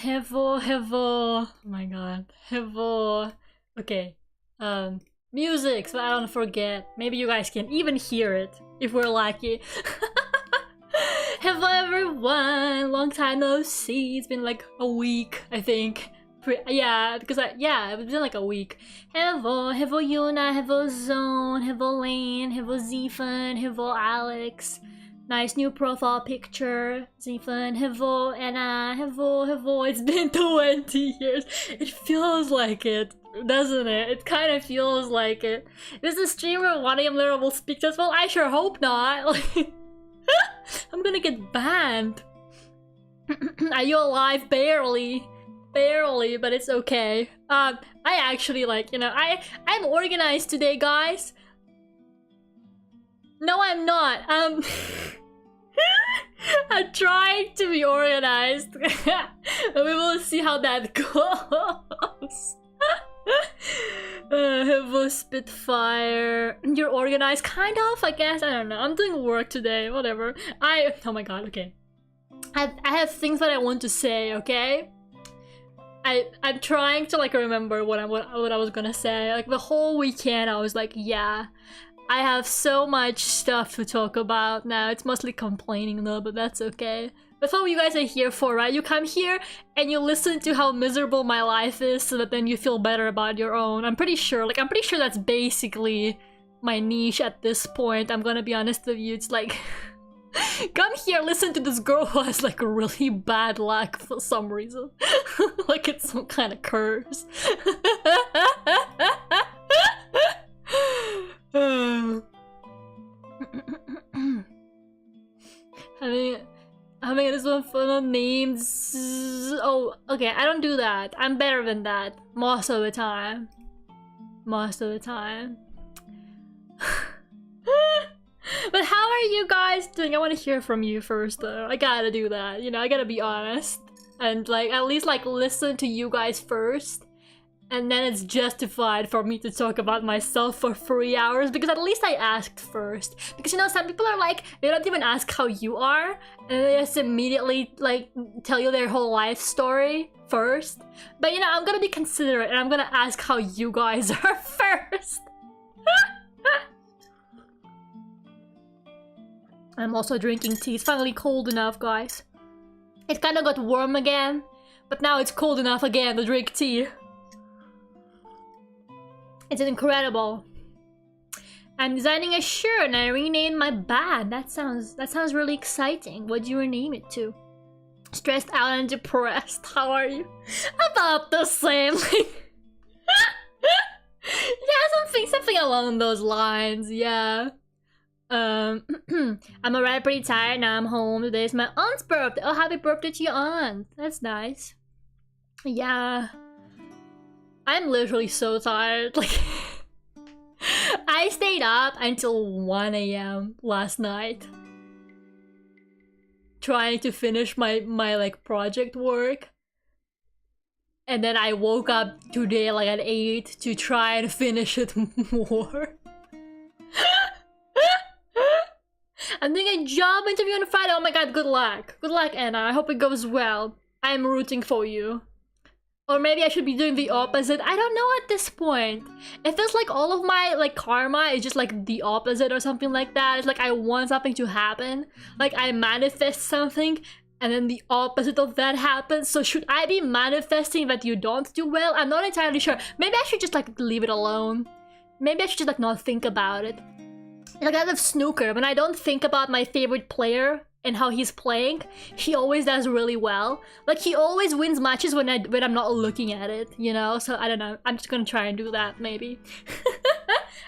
Hevo. Oh my god. Hevo. Okay. Music, so I don't forget. Maybe you guys can even hear it if we're lucky. Hello everyone! Long time no see. It's been like a week, I think. Yeah, because it's been like a week. Hello Yuna, hello Zone, hello Lane, hello Zephan, hello Alex. Nice new profile picture. Zephan, hello Anna, hello. It's been 20 years. It feels like it, doesn't it? It kind of feels like it. Is the streamer 1am Lera will speak to us? Well, I sure hope not. Like, I'm gonna get banned. Are you alive? Barely, but it's okay. I actually I'm organized today, guys. No, I'm not. I'm trying to be organized. We will see how that goes. Hevo Spitfire. You're organized, kind of, I guess. I don't know. I'm doing work today. Whatever. Oh my god. Okay. I have things that I want to say. Okay. I'm trying to remember what I was gonna say. Like the whole weekend, I was like, yeah, I have so much stuff to talk about now. It's mostly complaining though, but that's okay. That's what you guys are here for, right? You come here and you listen to how miserable my life is so that then you feel better about your own. I'm pretty sure that's basically my niche at this point. I'm gonna be honest with you. It's like, come here, listen to this girl who has like really bad luck for some reason. Like it's some kind of curse. Having this one full of memes. Oh, okay, I don't do that. I'm better than that. Most of the time. But how are you guys doing? I want to hear from you first though. I gotta do that, you know, I gotta be honest. And at least listen to you guys first. And then it's justified for me to talk about myself for 3 hours because at least I asked first. Because you know, some people are like, they don't even ask how you are and they just immediately tell you their whole life story first. But you know, I'm gonna be considerate and I'm gonna ask how you guys are first. I'm also drinking tea. It's finally cold enough, guys. It kind of got warm again, but now it's cold enough again to drink tea. It's incredible. I'm designing a shirt and I renamed my band. That sounds really exciting. What'd you rename it to? Stressed out and depressed. How are you? About the same. Yeah, something along those lines. Yeah. I'm already pretty tired now. I'm home. Today is my aunt's birthday. Oh, happy birthday to your aunt. That's nice. Yeah. I'm literally so tired. I stayed up until 1 AM last night trying to finish my project work. And then I woke up today at 8 to try and finish it more. I'm doing a job interview on Friday. Oh my god, good luck. Good luck, Anna. I hope it goes well. I'm rooting for you. Or maybe I should be doing the opposite. I don't know at this point. It feels like all of my karma is just the opposite or something like that. It's like I want something to happen. Like I manifest something and then the opposite of that happens. So should I be manifesting that you don't do well? I'm not entirely sure. Maybe I should just leave it alone. Maybe I should just not think about it. Like I love snooker. When I don't think about my favorite player and how he's playing, he always does really well. Like he always wins matches when I'm not looking at it, you know? So I don't know. I'm just gonna try and do that maybe. A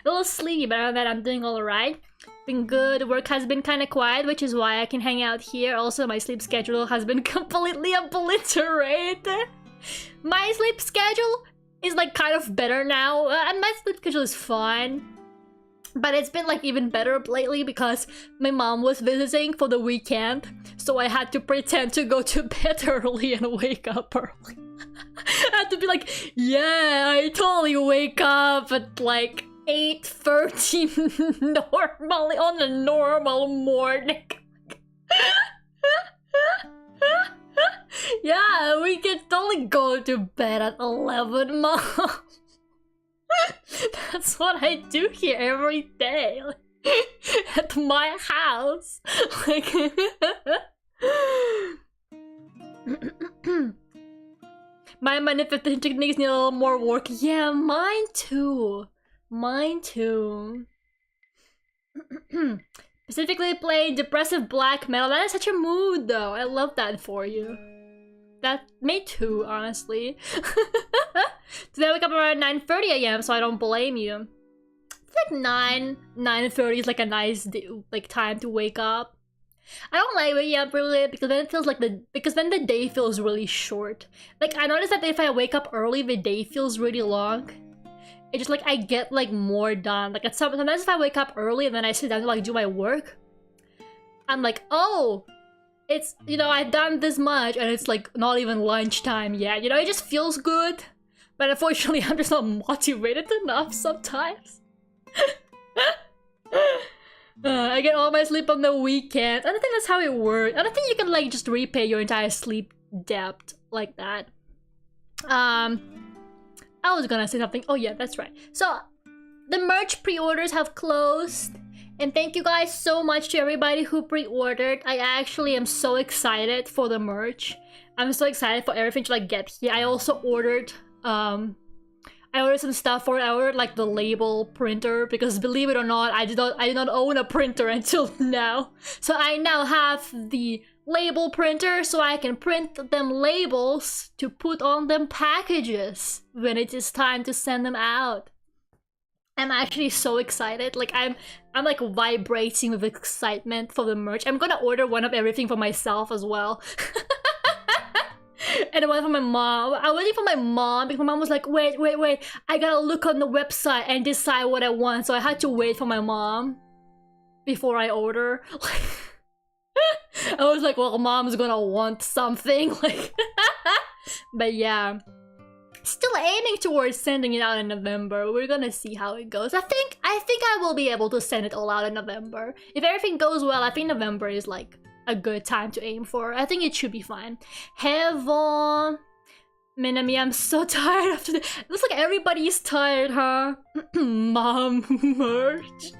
little sleepy, but other than that, I'm doing alright. Been good. Work has been kind of quiet, which is why I can hang out here. Also, my sleep schedule has been completely obliterated. My sleep schedule is kind of better now. And my sleep schedule is fine. But it's been even better lately because my mom was visiting for the weekend. So I had to pretend to go to bed early and wake up early. I had to be yeah, I totally wake up at 8:30 normally on a normal morning. Yeah, we can totally go to bed at 11, Mom. That's what I do here every day. At my house. Like my manifestation techniques need a little more work. Yeah, mine too. Mine too. Specifically playing depressive black metal. That is such a mood though. I love that for you. That me too, honestly. Today I wake up around 9:30 AM, so I don't blame you. It's like 9:30 is like a nice like time to wake up. I don't like waking up really because then it feels like then the day feels really short. Like I noticed that if I wake up early, the day feels really long. It's just like I get like more done. Like sometimes if I wake up early and then I sit down to like do my work, I'm like, oh, it's, you know, I've done this much and it's like not even lunchtime yet. You know, it just feels good. But unfortunately, I'm just not motivated enough sometimes. I get all my sleep on the weekend. I don't think that's how it works. I don't think you can like just repay your entire sleep debt like that. I was gonna say something. Oh yeah, that's right. So the merch pre-orders have closed. And thank you guys so much to everybody who pre-ordered. I actually am so excited for the merch. I'm so excited for everything to like get here. I also ordered some stuff for it. I ordered like the label printer because believe it or not, I did not own a printer until now. So I now have the label printer so I can print them labels to put on them packages when it is time to send them out. I'm actually so excited. Like I'm like vibrating with excitement for the merch. I'm gonna order one of everything for myself as well. And one for my mom. I was waiting for my mom because my mom was like, wait, I gotta look on the website and decide what I want. So I had to wait for my mom before I order. I was like, well, mom's gonna want something. Like, but yeah. Still aiming towards sending it out in November. We're gonna see how it goes. I think I will be able to send it all out in November. If everything goes well, I think November is like a good time to aim for. I think it should be fine. Heaven, Minami, I'm so tired after this. Looks like everybody's tired, huh? Mom merch.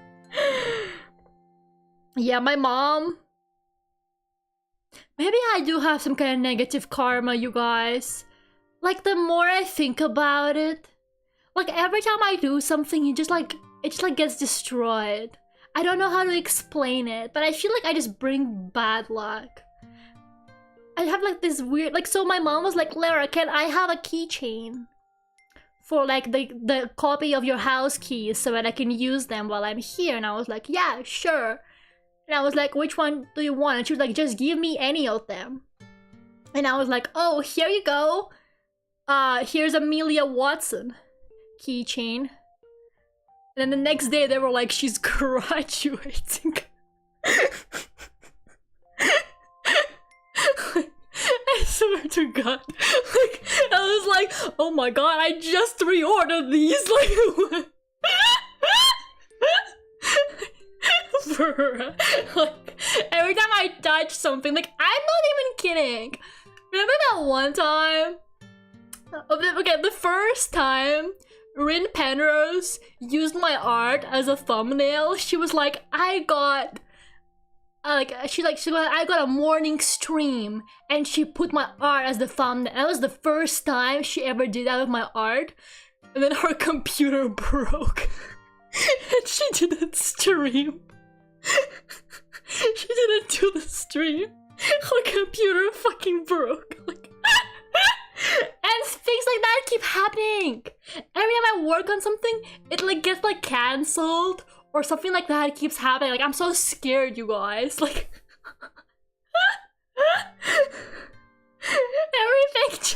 Yeah, my mom. Maybe I do have some kind of negative karma, you guys. Like, the more I think about it, like, every time I do something, it just gets destroyed. I don't know how to explain it, but I feel like I just bring bad luck. I have, like, this weird... Like, so my mom was like, Lera, can I have a keychain for, like, the copy of your house keys so that I can use them while I'm here? And I was like, yeah, sure. And I was like, which one do you want? And she was like, just give me any of them. And I was like, oh, here you go. Here's Amelia Watson keychain. And then the next day they were like, she's graduating. I swear to God. Like, I was like, oh my God, I just reordered these. Like, like, every time I touch something, like, I'm not even kidding. Remember that one time? Okay, the first time Rin Penrose used my art as a thumbnail, she was like, I got a morning stream, and she put my art as the thumbnail. That was the first time she ever did that with my art, and then her computer broke, and she didn't stream. She didn't do the stream. Her computer fucking broke. Like, and things like that keep happening. Every time I work on something, it like gets like cancelled or something like that. It keeps happening. Like, I'm so scared, you guys. Like, everything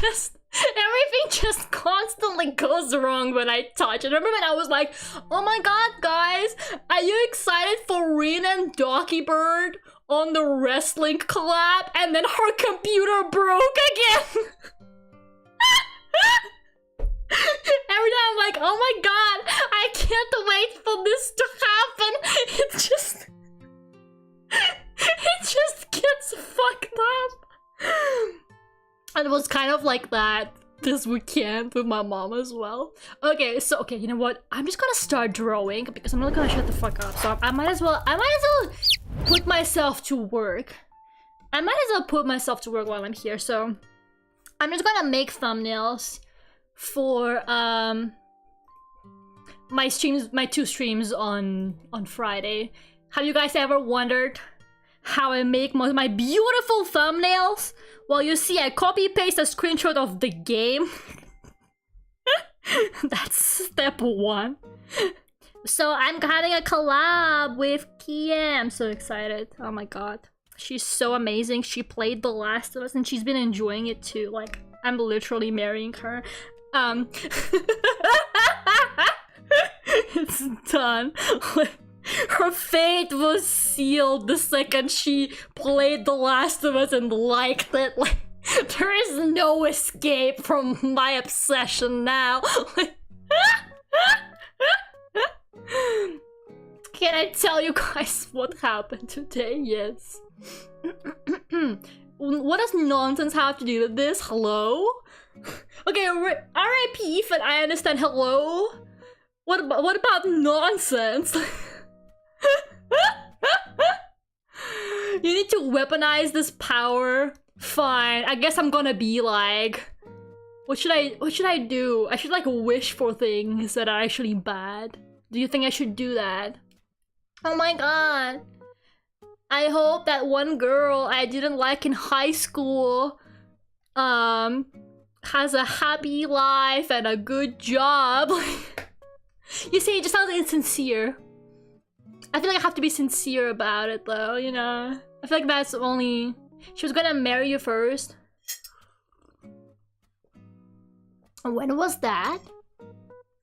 just constantly goes wrong when I touch it. Remember when I was like, oh my God, guys, are you excited for Rin and Docky Bird on the wrestling collab? And then her computer broke again. Every time I'm like, oh my God, I can't wait for this to happen. It just gets fucked up. And was kind of like that this weekend with my mom as well. Okay, so you know what? I'm just gonna start drawing because I'm not gonna shut the fuck up. So I might as well put myself to work. I might as well put myself to work while I'm here. So I'm just gonna make thumbnails for my streams, my 2 streams on Friday. Have you guys ever wondered how I make my beautiful thumbnails? Well, you see, I copy paste a screenshot of the game. That's step 1. So I'm having a collab with Kia. I'm so excited. Oh my god. She's so amazing. She played The Last of Us and she's been enjoying it too. Like, I'm literally marrying her. It's done. Her fate was sealed the second she played The Last of Us and liked it. Like, there is no escape from my obsession now. Can I tell you guys what happened today? Yes. What does nonsense have to do with this? Hello? Okay, R.I.P. Ethan, I understand. Hello? What about nonsense? You need to weaponize this power. Fine. I guess I'm gonna be like, what should I do? I should like wish for things that are actually bad. Do you think I should do that? Oh my god. I hope that one girl I didn't like in high school has a happy life and a good job. You see, it just sounds insincere. I feel like I have to be sincere about it though, you know? I feel like that's only... She was gonna marry you first. When was that?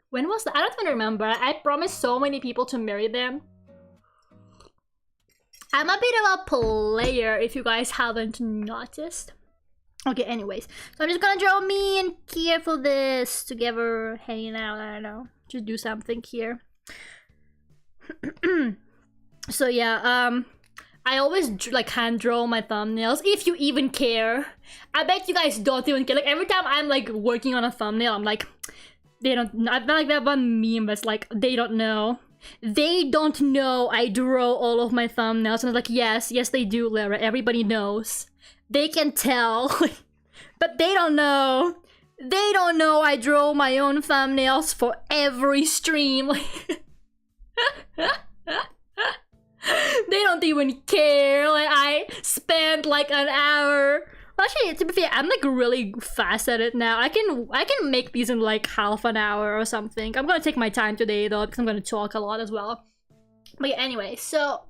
When was that? I don't even remember. I promised so many people to marry them. I'm a bit of a player, if you guys haven't noticed. Okay, anyways. So I'm just gonna draw me and Kia for this together, hanging out, I don't know. Just do something here. So yeah, I always like hand draw my thumbnails, if you even care. I bet you guys don't even care. Like every time I'm like working on a thumbnail, I'm like, they don't, not like that one meme, but it's like, they don't know. They don't know I draw all of my thumbnails. And I'm like, yes, they do, Lera. Everybody knows. They can tell. But they don't know. They don't know I draw my own thumbnails for every stream. They don't even care. Like, I spent like an hour. Actually, to be fair, I'm like really fast at it now. I can make these in like half an hour or something. I'm gonna take my time today though, because I'm gonna talk a lot as well. But yeah, anyway, so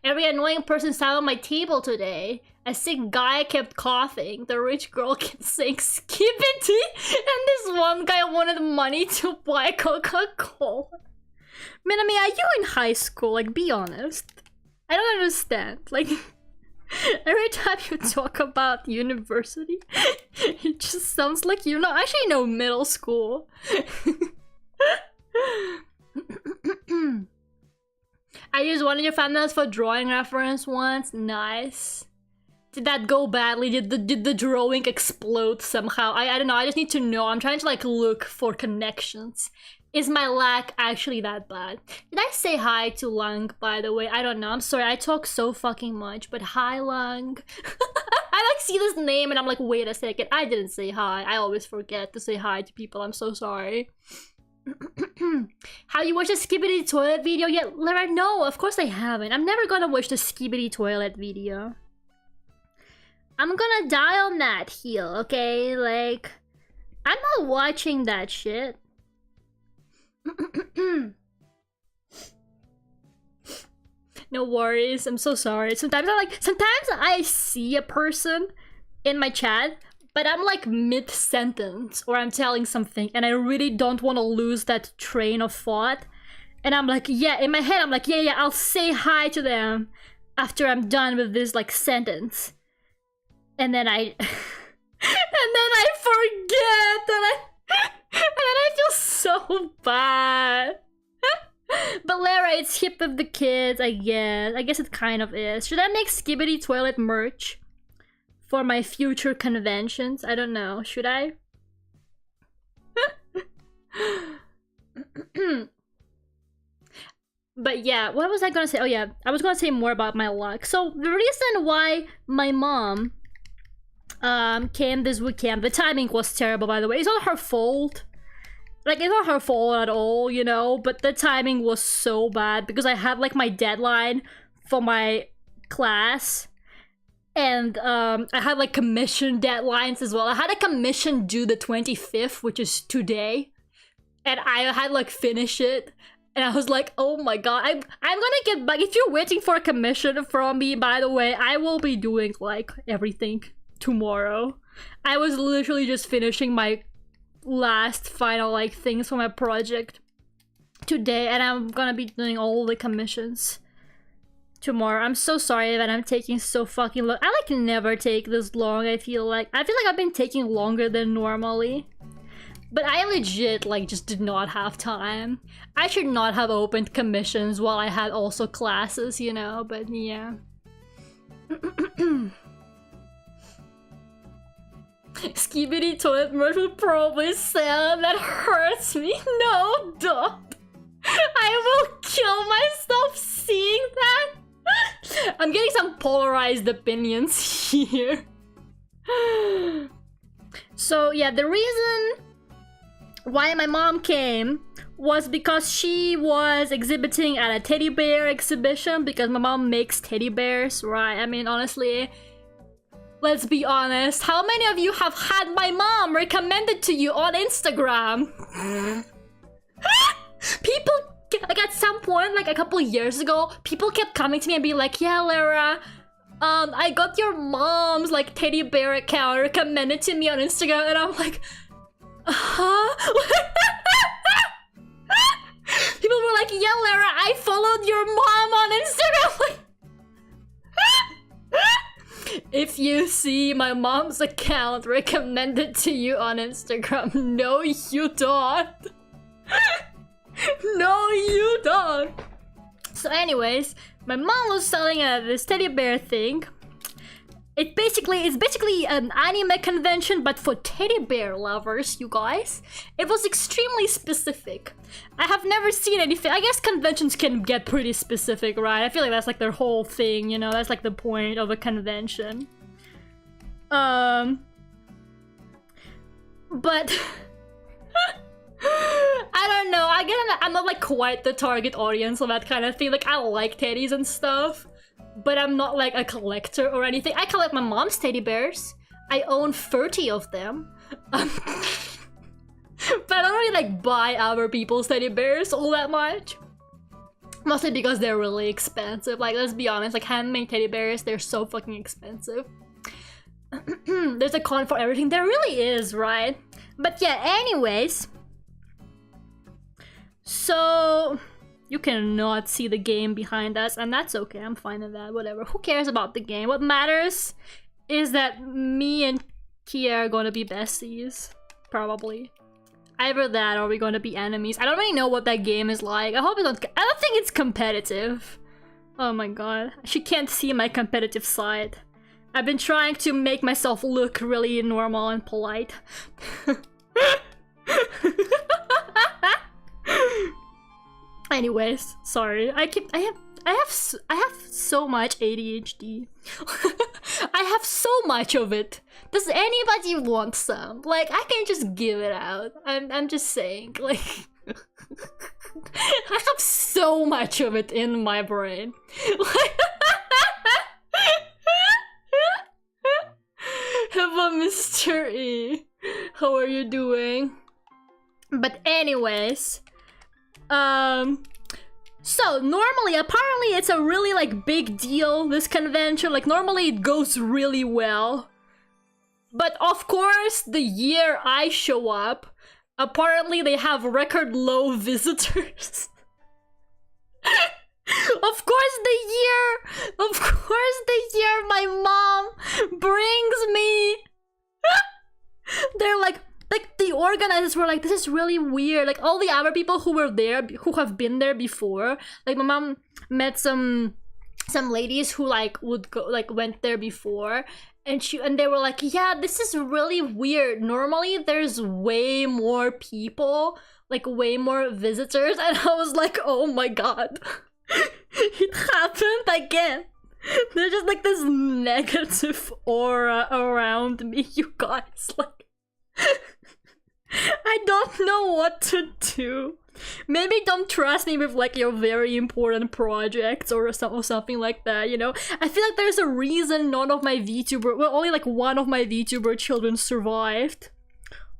every annoying person sat on my table today. A sick guy kept coughing. The rich girl kept saying skibbity, and this one guy wanted money to buy Coca-Cola. Minami, are you in high school? Like, be honest. I don't understand. Like, every time you talk about university, it just sounds like you're not actually no middle school. I used one of your thumbnails for drawing reference once. Nice. Did that go badly? Did the drawing explode somehow? I don't know. I just need to know. I'm trying to like look for connections. Is my lag actually that bad? Did I say hi to Lung, by the way? I don't know. I'm sorry. I talk so fucking much. But hi, Lung. I like see this name and I'm like, wait a second. I didn't say hi. I always forget to say hi to people. I'm so sorry. Have you watched the Skibbity Toilet video yet? Lera, no, of course I haven't. I'm never gonna watch the Skibbity Toilet video. I'm gonna die on that hill, okay? Like, I'm not watching that shit. No worries, I'm so sorry. Sometimes I see a person in my chat, but I'm like mid-sentence or I'm telling something and I really don't want to lose that train of thought. And I'm like, yeah, in my head I'm like, yeah, I'll say hi to them after I'm done with this like sentence. And then I forget and then I feel so bad. But Lera, it's hip with the kids, I guess. I guess it kind of is. Should I make Skibbity Toilet merch? for my future conventions. I don't know. Should I? But yeah, what was I gonna say? Oh yeah, I was gonna say more about my luck. So the reason why my mom came this weekend, the timing was terrible, by the way. It's not her fault. Like, it's not her fault at all, you know, but the timing was so bad because I had like my deadline for my class, and I had like commission deadlines as well. I had a commission due the 25th, which is today, and I had like finish it, and I was like, oh my god, I'm gonna get back. If you're waiting for a commission from me, by the way, I will be doing like everything tomorrow. I was literally just finishing my last final like things for my project today, and I'm gonna be doing all the commissions tomorrow. I'm so sorry that I'm taking so fucking long. I like never take this long. I feel like I've been taking longer than normally, but I legit like just did not have time. I should not have opened commissions while I had also classes, you know, but yeah. Skibidi toilet merch would probably sound that hurts me. No, don't. I will kill myself seeing that. I'm getting some polarized opinions here. So yeah, the reason why my mom came was because she was exhibiting at a teddy bear exhibition, because my mom makes teddy bears, right? I mean, honestly, let's be honest, how many of you have had my mom recommended to you on Instagram? People, like at some point, like a couple years ago, people kept coming to me and be like, yeah, Lera, I got your mom's like teddy bear account recommended to me on Instagram, and I'm like, huh? People were like, yeah, Lera, I followed your mom on Instagram. If you see my mom's account recommended to you on Instagram, no, you don't. No, you don't. So anyways, my mom was selling this teddy bear thing. It's basically an anime convention, but for teddy bear lovers, you guys. It was extremely specific. I have never seen anything. I guess conventions can get pretty specific, right? I feel like that's like their whole thing, you know? That's like the point of a convention. But I don't know. I guess I'm not like quite the target audience of that kind of thing. Like, I like teddies and stuff, but I'm not like a collector or anything. I collect my mom's teddy bears. I own 30 of them. But I don't really like buy other people's teddy bears all that much. Mostly because they're really expensive. Like, let's be honest, like handmade teddy bears, they're so fucking expensive. There's a con for everything. There really is, right? But yeah, anyways. So you cannot see the game behind us, and that's okay. I'm fine with that. Whatever. Who cares about the game? What matters is that me and Kia are gonna be besties. Probably. Either that or we're gonna be enemies. I don't really know what that game is like. I hope it's not. I don't think it's competitive. Oh my god. She can't see my competitive side. I've been trying to make myself look really normal and polite. Anyways, sorry. I have so much ADHD. I have so much of it. Does anybody want some? Like, I can just give it out. I'm just saying, like I have so much of it in my brain. Hello, Mr. E. How are you doing? But anyways, so normally, apparently it's a really like big deal, this convention. Like normally it goes really well. But of course, the year I show up, apparently they have record low visitors. Of course the year my mom brings me, they're like the organizers were like, this is really weird. Like all the other people who were there, who have been there before, like my mom met some some ladies who like would go like went there before, and they were like, yeah, this is really weird. Normally there's way more people, like way more visitors, and I was like, oh my god. It happened again. There's just like this negative aura around me, you guys. Like, I don't know what to do. Maybe don't trust me with like your very important projects or something like that, you know? I feel like there's a reason none of my VTuber, well, only like one of my VTuber children survived.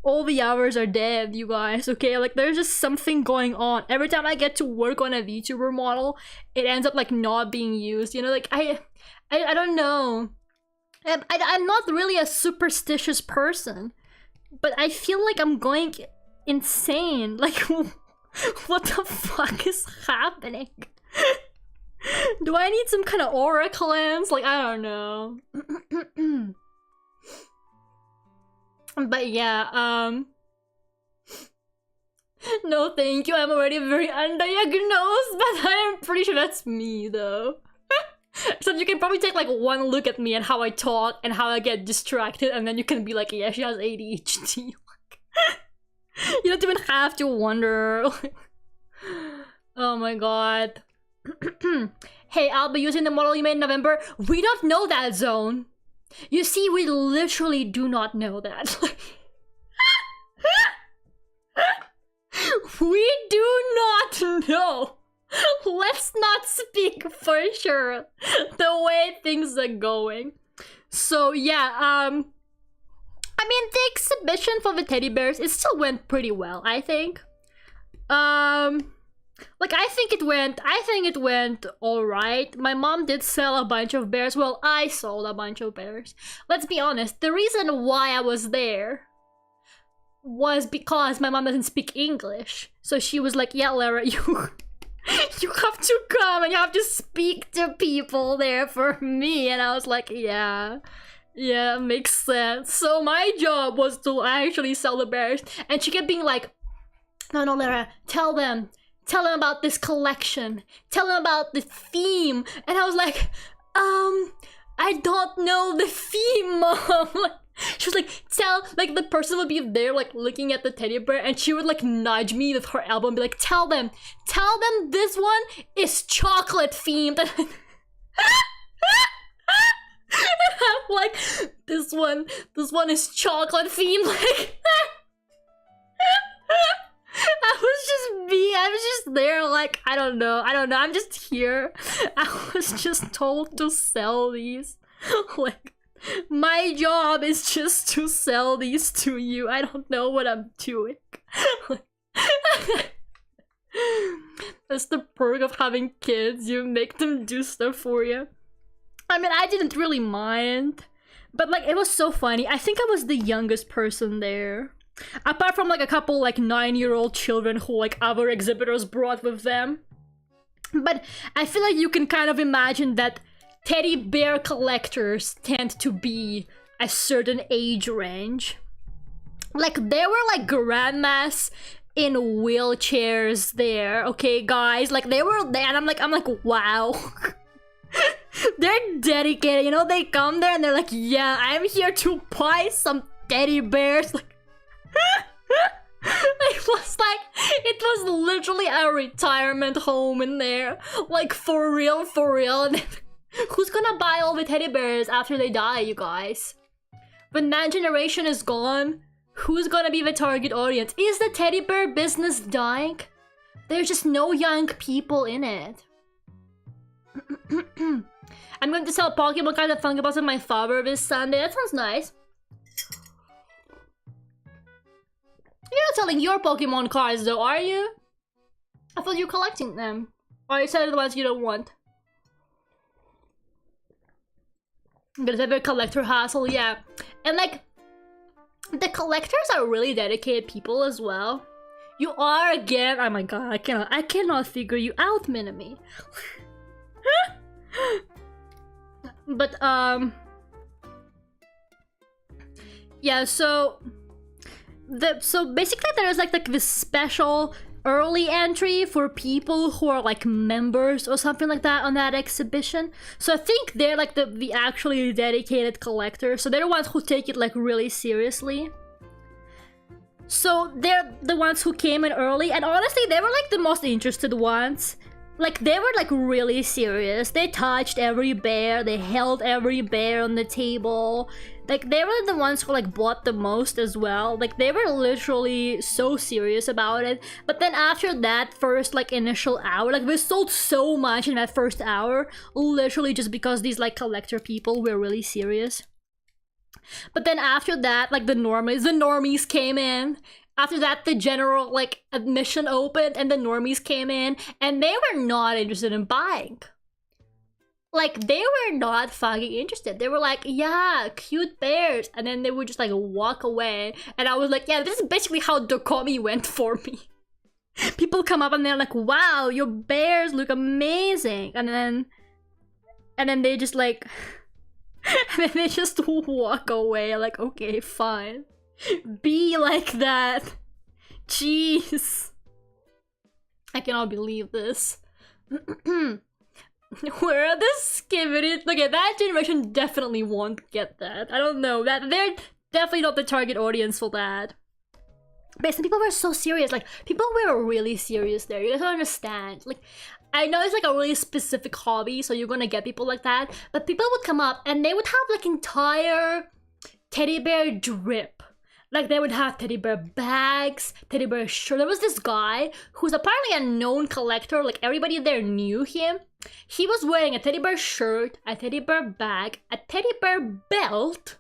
All the others are dead, you guys, okay? Like, there's just something going on. Every time I get to work on a VTuber model, it ends up like not being used, you know? Like, I don't know. I'm not really a superstitious person, but I feel like I'm going insane. Like, what the fuck is happening? Do I need some kind of aura cleanse? Like, I don't know. But yeah, no thank you, I'm already very undiagnosed, but I am pretty sure that's me though. So you can probably take like one look at me and how I talk and how I get distracted, and then you can be like, yeah, she has ADHD. You don't even have to wonder. Oh my god. Hey, I'll be using the model you made in November. We don't know that, Zone. You see, we literally do not know that. We do not know. Let's not speak for sure the way things are going. So yeah, I mean, the exhibition for the teddy bears, it still went pretty well, I think. Like, I think it went alright. My mom did sell a bunch of bears. Well, I sold a bunch of bears. Let's be honest, the reason why I was there was because my mom doesn't speak English. So she was like, yeah, Lera, you have to come and you have to speak to people there for me. And I was like, yeah, makes sense. So my job was to actually sell the bears. And she kept being like, no, Lera, tell them about this collection. Tell them about the theme. And I was like, I don't know the theme, Mom. She was like, like the person would be there like looking at the teddy bear, and she would like nudge me with her elbow and be like, tell them this one is chocolate themed. And I'm like, this one is chocolate themed. Like, I was just there like, I don't know, I'm just here. I was just told to sell these. Like, my job is just to sell these to you. I don't know what I'm doing. That's the perk of having kids. You make them do stuff for you. I mean, I didn't really mind, but like, it was so funny. I think I was the youngest person there. Apart from like a couple like 9-year-old children who like other exhibitors brought with them. But I feel like you can kind of imagine that teddy bear collectors tend to be a certain age range. Like, there were like grandmas in wheelchairs there, okay guys? Like, they were there, and I'm like, wow. They're dedicated, you know? They come there and they're like, yeah, I'm here to buy some teddy bears. Like, it was literally a retirement home in there. Like, for real. Who's gonna buy all the teddy bears after they die, you guys? When that generation is gone, who's gonna be the target audience? Is the teddy bear business dying? There's just no young people in it. I'm going to sell Pokemon cards at Funky Boss with my father this Sunday. That sounds nice. You're not selling your Pokemon cards though, are you? I thought you were collecting them. Or you selling the ones you don't want? There's a bit collector hassle, yeah. And like, the collectors are really dedicated people as well. You are again. Oh my god, I cannot figure you out, Minami. But yeah, so basically there's like this special early entry for people who are like members or something like that on that exhibition. So I think they're like the actually dedicated collectors. So they're the ones who take it like really seriously. So they're the ones who came in early, and honestly, they were like the most interested ones. Like, they were like really serious. They touched every bear, they held every bear on the table. Like, they were the ones who like bought the most as well. Like, they were literally so serious about it. But then after that first like initial hour, like we sold so much in that first hour, literally just because these like collector people were really serious. But then after that, like the normies came in. After that, the general like admission opened and the normies came in, and they were not interested in buying. Like, they were not fucking interested. They were like, yeah, cute bears, and then they would just like walk away. And I was like, yeah, this is basically how Duckult went for me. People come up and they're like, wow, your bears look amazing, and then they just like and then they just walk away. Like, okay, fine. Be like that. Jeez. I cannot believe this. Where are the skivvities? Look at that generation definitely won't get that. I don't know. That they're definitely not the target audience for that. But some people were so serious. Like, people were really serious there. You guys don't understand. Like, I know it's like a really specific hobby, so you're gonna get people like that. But people would come up and they would have like entire teddy bear drip. Like, they would have teddy bear bags, teddy bear shirt. There was this guy who's apparently a known collector. Like, everybody there knew him. He was wearing a teddy bear shirt, a teddy bear bag, a teddy bear belt.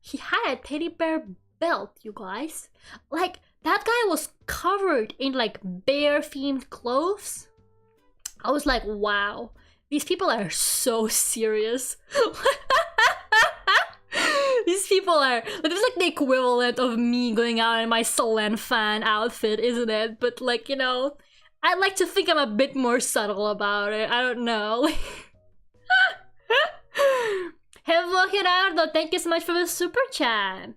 He had a teddy bear belt, you guys. Like, that guy was covered in like bear-themed clothes. I was like, wow, these people are so serious. These people are, this is like the equivalent of me going out in my Solen fan outfit, isn't it? But like, you know, I like to think I'm a bit more subtle about it. I don't know. Hello Gerardo, thank you so much for the super chat.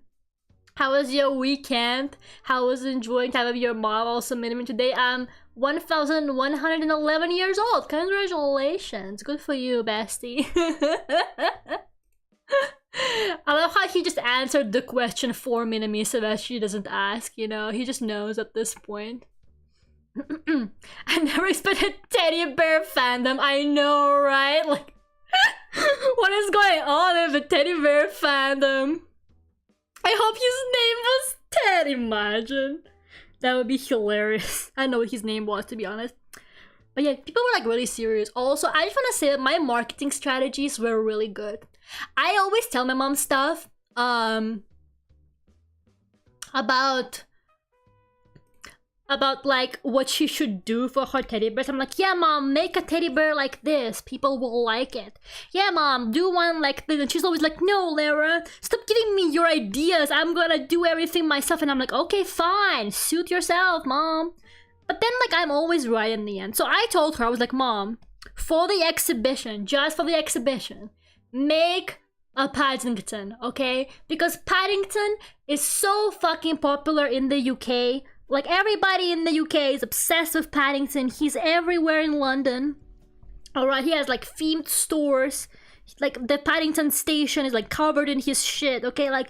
How was your weekend? How was enjoying time with your mom? Also met me today. I'm 1,111 years old. Congratulations. Good for you, bestie. I love how he just answered the question for Minami so that she doesn't ask, you know? He just knows at this point. I never expected teddy bear fandom. I know, right? Like, what is going on in the teddy bear fandom? I hope his name was Ted, imagine. That would be hilarious. I don't know what his name was, to be honest. But yeah, people were like really serious. Also, I just want to say that my marketing strategies were really good. I always tell my mom stuff about like what she should do for her teddy bears. I'm like, yeah mom, make a teddy bear like this, people will like it. Yeah mom, do one like this. And she's always like, no Lera, stop giving me your ideas, I'm gonna do everything myself. And I'm like, okay fine, suit yourself mom. But then like I'm always right in the end. So I told her, I was like, mom, for the exhibition, just for the exhibition, make a Paddington, okay? Because Paddington is so fucking popular in the UK. Like, everybody in the UK is obsessed with Paddington. He's everywhere in London. Alright, he has like themed stores. Like, the Paddington station is like covered in his shit, okay? Like,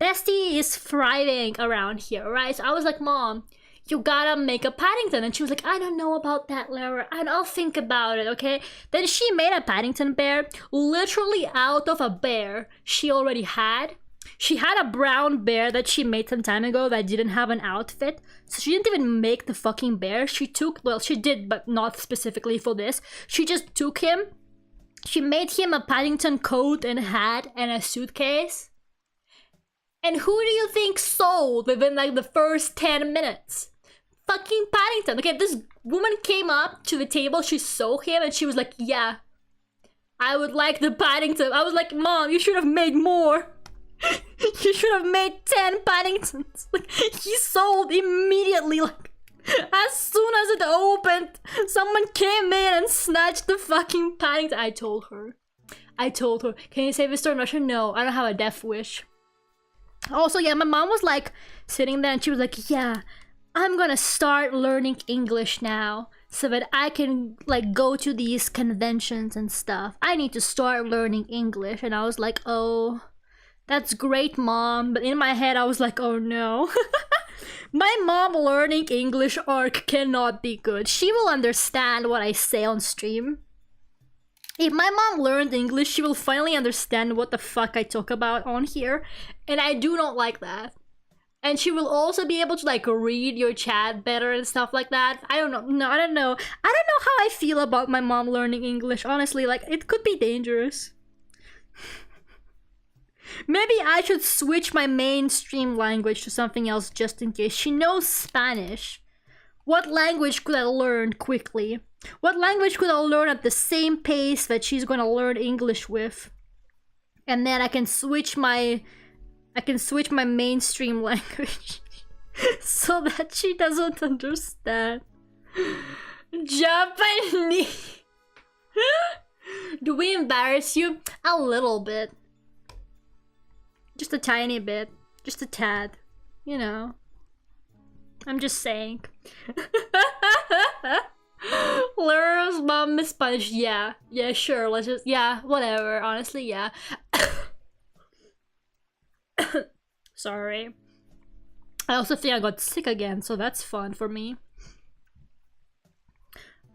Bestie is thriving around here, right? So I was like, mom, you gotta make a Paddington. And she was like, I don't know about that, Lera, and I'll think about it, okay? Then she made a Paddington bear literally out of a bear she already had. She had a brown bear that she made some time ago that didn't have an outfit. So she didn't even make the fucking bear. She took, well, she did, but not specifically for this. She just took him. She made him a Paddington coat and hat and a suitcase. And who do you think sold within like the first 10 minutes? Fucking Paddington. Okay, this woman came up to the table, she saw him and she was like, yeah, I would like the Paddington. I was like, mom, you should have made more. You should have made 10 Paddingtons. Like, he sold immediately. Like, as soon as it opened, someone came in and snatched the fucking Paddington. I told her, can you say this store in Russia? No, I don't have a death wish. Also, yeah, my mom was like sitting there and she was like, yeah, I'm gonna start learning English now so that I can like go to these conventions and stuff. I need to start learning English. And I was like, oh, that's great, Mom. But in my head, I was like, oh no. My mom learning English arc cannot be good. She will understand what I say on stream. If my mom learned English, she will finally understand what the fuck I talk about on here. And I do not like that. And she will also be able to like read your chat better and stuff like that. I don't know. No, I don't know. I don't know how I feel about my mom learning English. Honestly, like it could be dangerous. Maybe I should switch my mainstream language to something else just in case. She knows Spanish. What language could I learn quickly? What language could I learn at the same pace that she's gonna learn English with? And then I can switch my mainstream language so that she doesn't understand. Japanese. Do we embarrass you? A little bit. Just a tiny bit. Just a tad. You know. I'm just saying. Lera's mom is Spanish. Yeah. Yeah, sure. Let's just... Yeah, whatever. Honestly, yeah. Sorry. I also think I got sick again, so that's fun for me.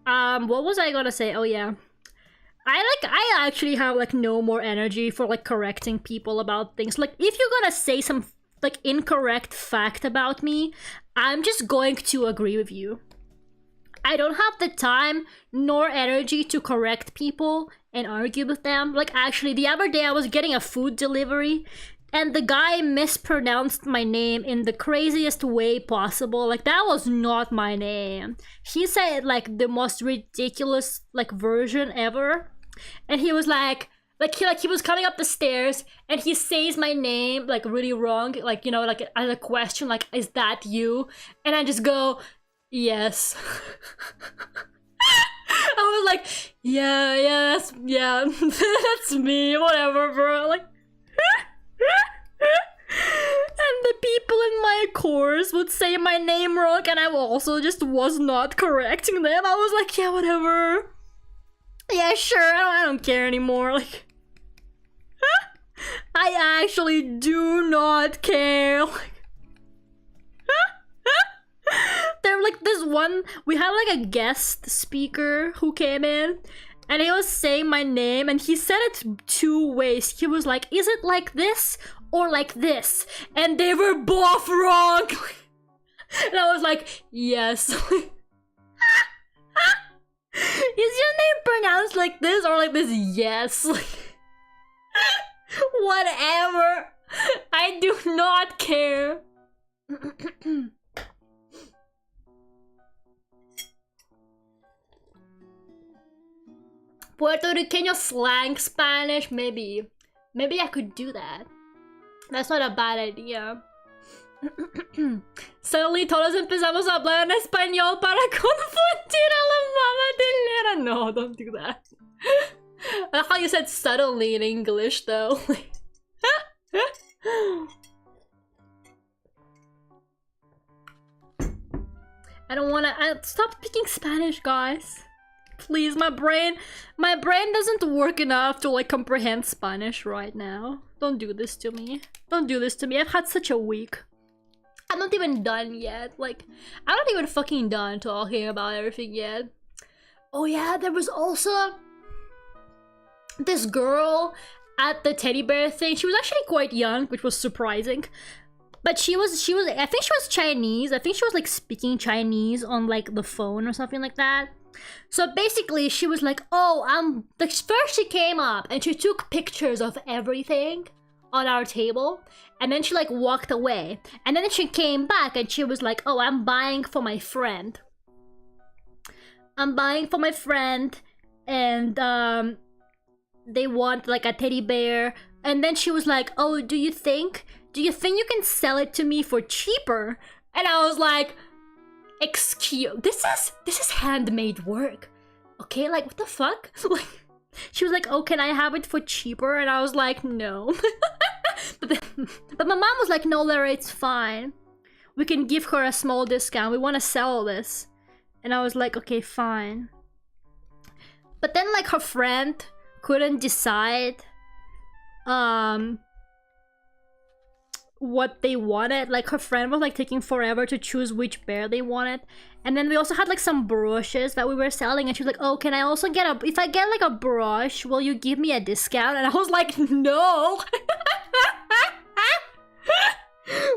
What was I gonna say? Oh, yeah. I actually have like no more energy for like correcting people about things. Like if you're gonna say some like incorrect fact about me, I'm just going to agree with you. I don't have the time nor energy to correct people and argue with them. Like actually the other day I was getting a food delivery and the guy mispronounced my name in the craziest way possible. Like that was not my name. He said like the most ridiculous like version ever. And he was like he was coming up the stairs and he says my name like really wrong, like, you know, like as a question, like, is that you? And I just go, yes. I was like, yeah, that's me, whatever, bro. Like, and the people in my course would say my name wrong, and I also just was not correcting them. I was like, yeah, whatever. Yeah, sure, I don't care anymore. Like, I actually do not care. Like, there like this one, we had like a guest speaker who came in and he was saying my name and he said it two ways. He was like, is it like this or like this? And they were both wrong. And I was like, yes. Is your name pronounced like this or like this? Yes. Whatever. I do not care. Puerto Riqueño slang Spanish? Maybe I could do that. That's not a bad idea. Suddenly todos empezamos a hablar en español para confundir a la mamá de Lera. No, don't do that. I like how you said suddenly in English though. I don't wanna... stop speaking Spanish, guys. Please, my brain doesn't work enough to like comprehend Spanish right now. Don't do this to me. Don't do this to me. I've had such a week. I'm not even done yet. Like, I'm not even fucking done talking about everything yet. Oh yeah, there was also this girl at the teddy bear thing. She was actually quite young, which was surprising. But she was I think she was Chinese. I think she was like speaking Chinese on like the phone or something like that. So basically she was like, oh, like first she came up and she took pictures of everything on our table, and then she like walked away, and then she came back and she was like, oh, I'm buying for my friend. I'm buying for my friend, and they want like a teddy bear. And then she was like, oh, do you think you can sell it to me for cheaper? And I was like, excuse, this is handmade work, okay? Like, what the fuck? Like, she was like, oh, can I have it for cheaper? And I was like, no. but my mom was like, no, Lera, it's fine. we can give her a small discount. We want to sell this. And I was like, okay, fine. But then like her friend couldn't decide what they wanted. Like her friend was like taking forever to choose which bear they wanted. And then we also had like some brushes that we were selling, and she was like, oh, can I also get a, if I get like a brush, will you give me a discount? And I was like, no.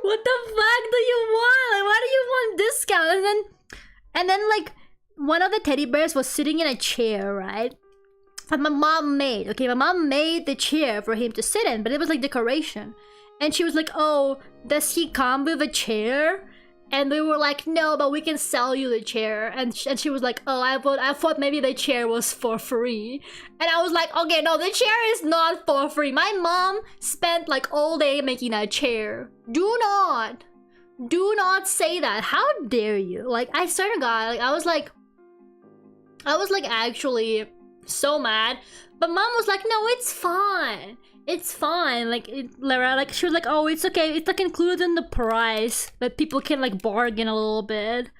What the fuck do you want? Like, why do you want discount? And then like one of the teddy bears was sitting in a chair, right? That my mom made. Okay, my mom made the chair for him to sit in, but it was like decoration. And she was like, oh, does he come with a chair? And we were like, no, but we can sell you the chair. And she was like, oh, I thought maybe the chair was for free. And I was like, okay, no, the chair is not for free. My mom spent like all day making a chair. Do not say that. How dare you? Like, I swear to God, like, I was like actually so mad. But mom was like, no, it's fine. It's fine. Like, Lera, like, she was like, oh, it's okay. It's like included in the price, that people can like bargain a little bit.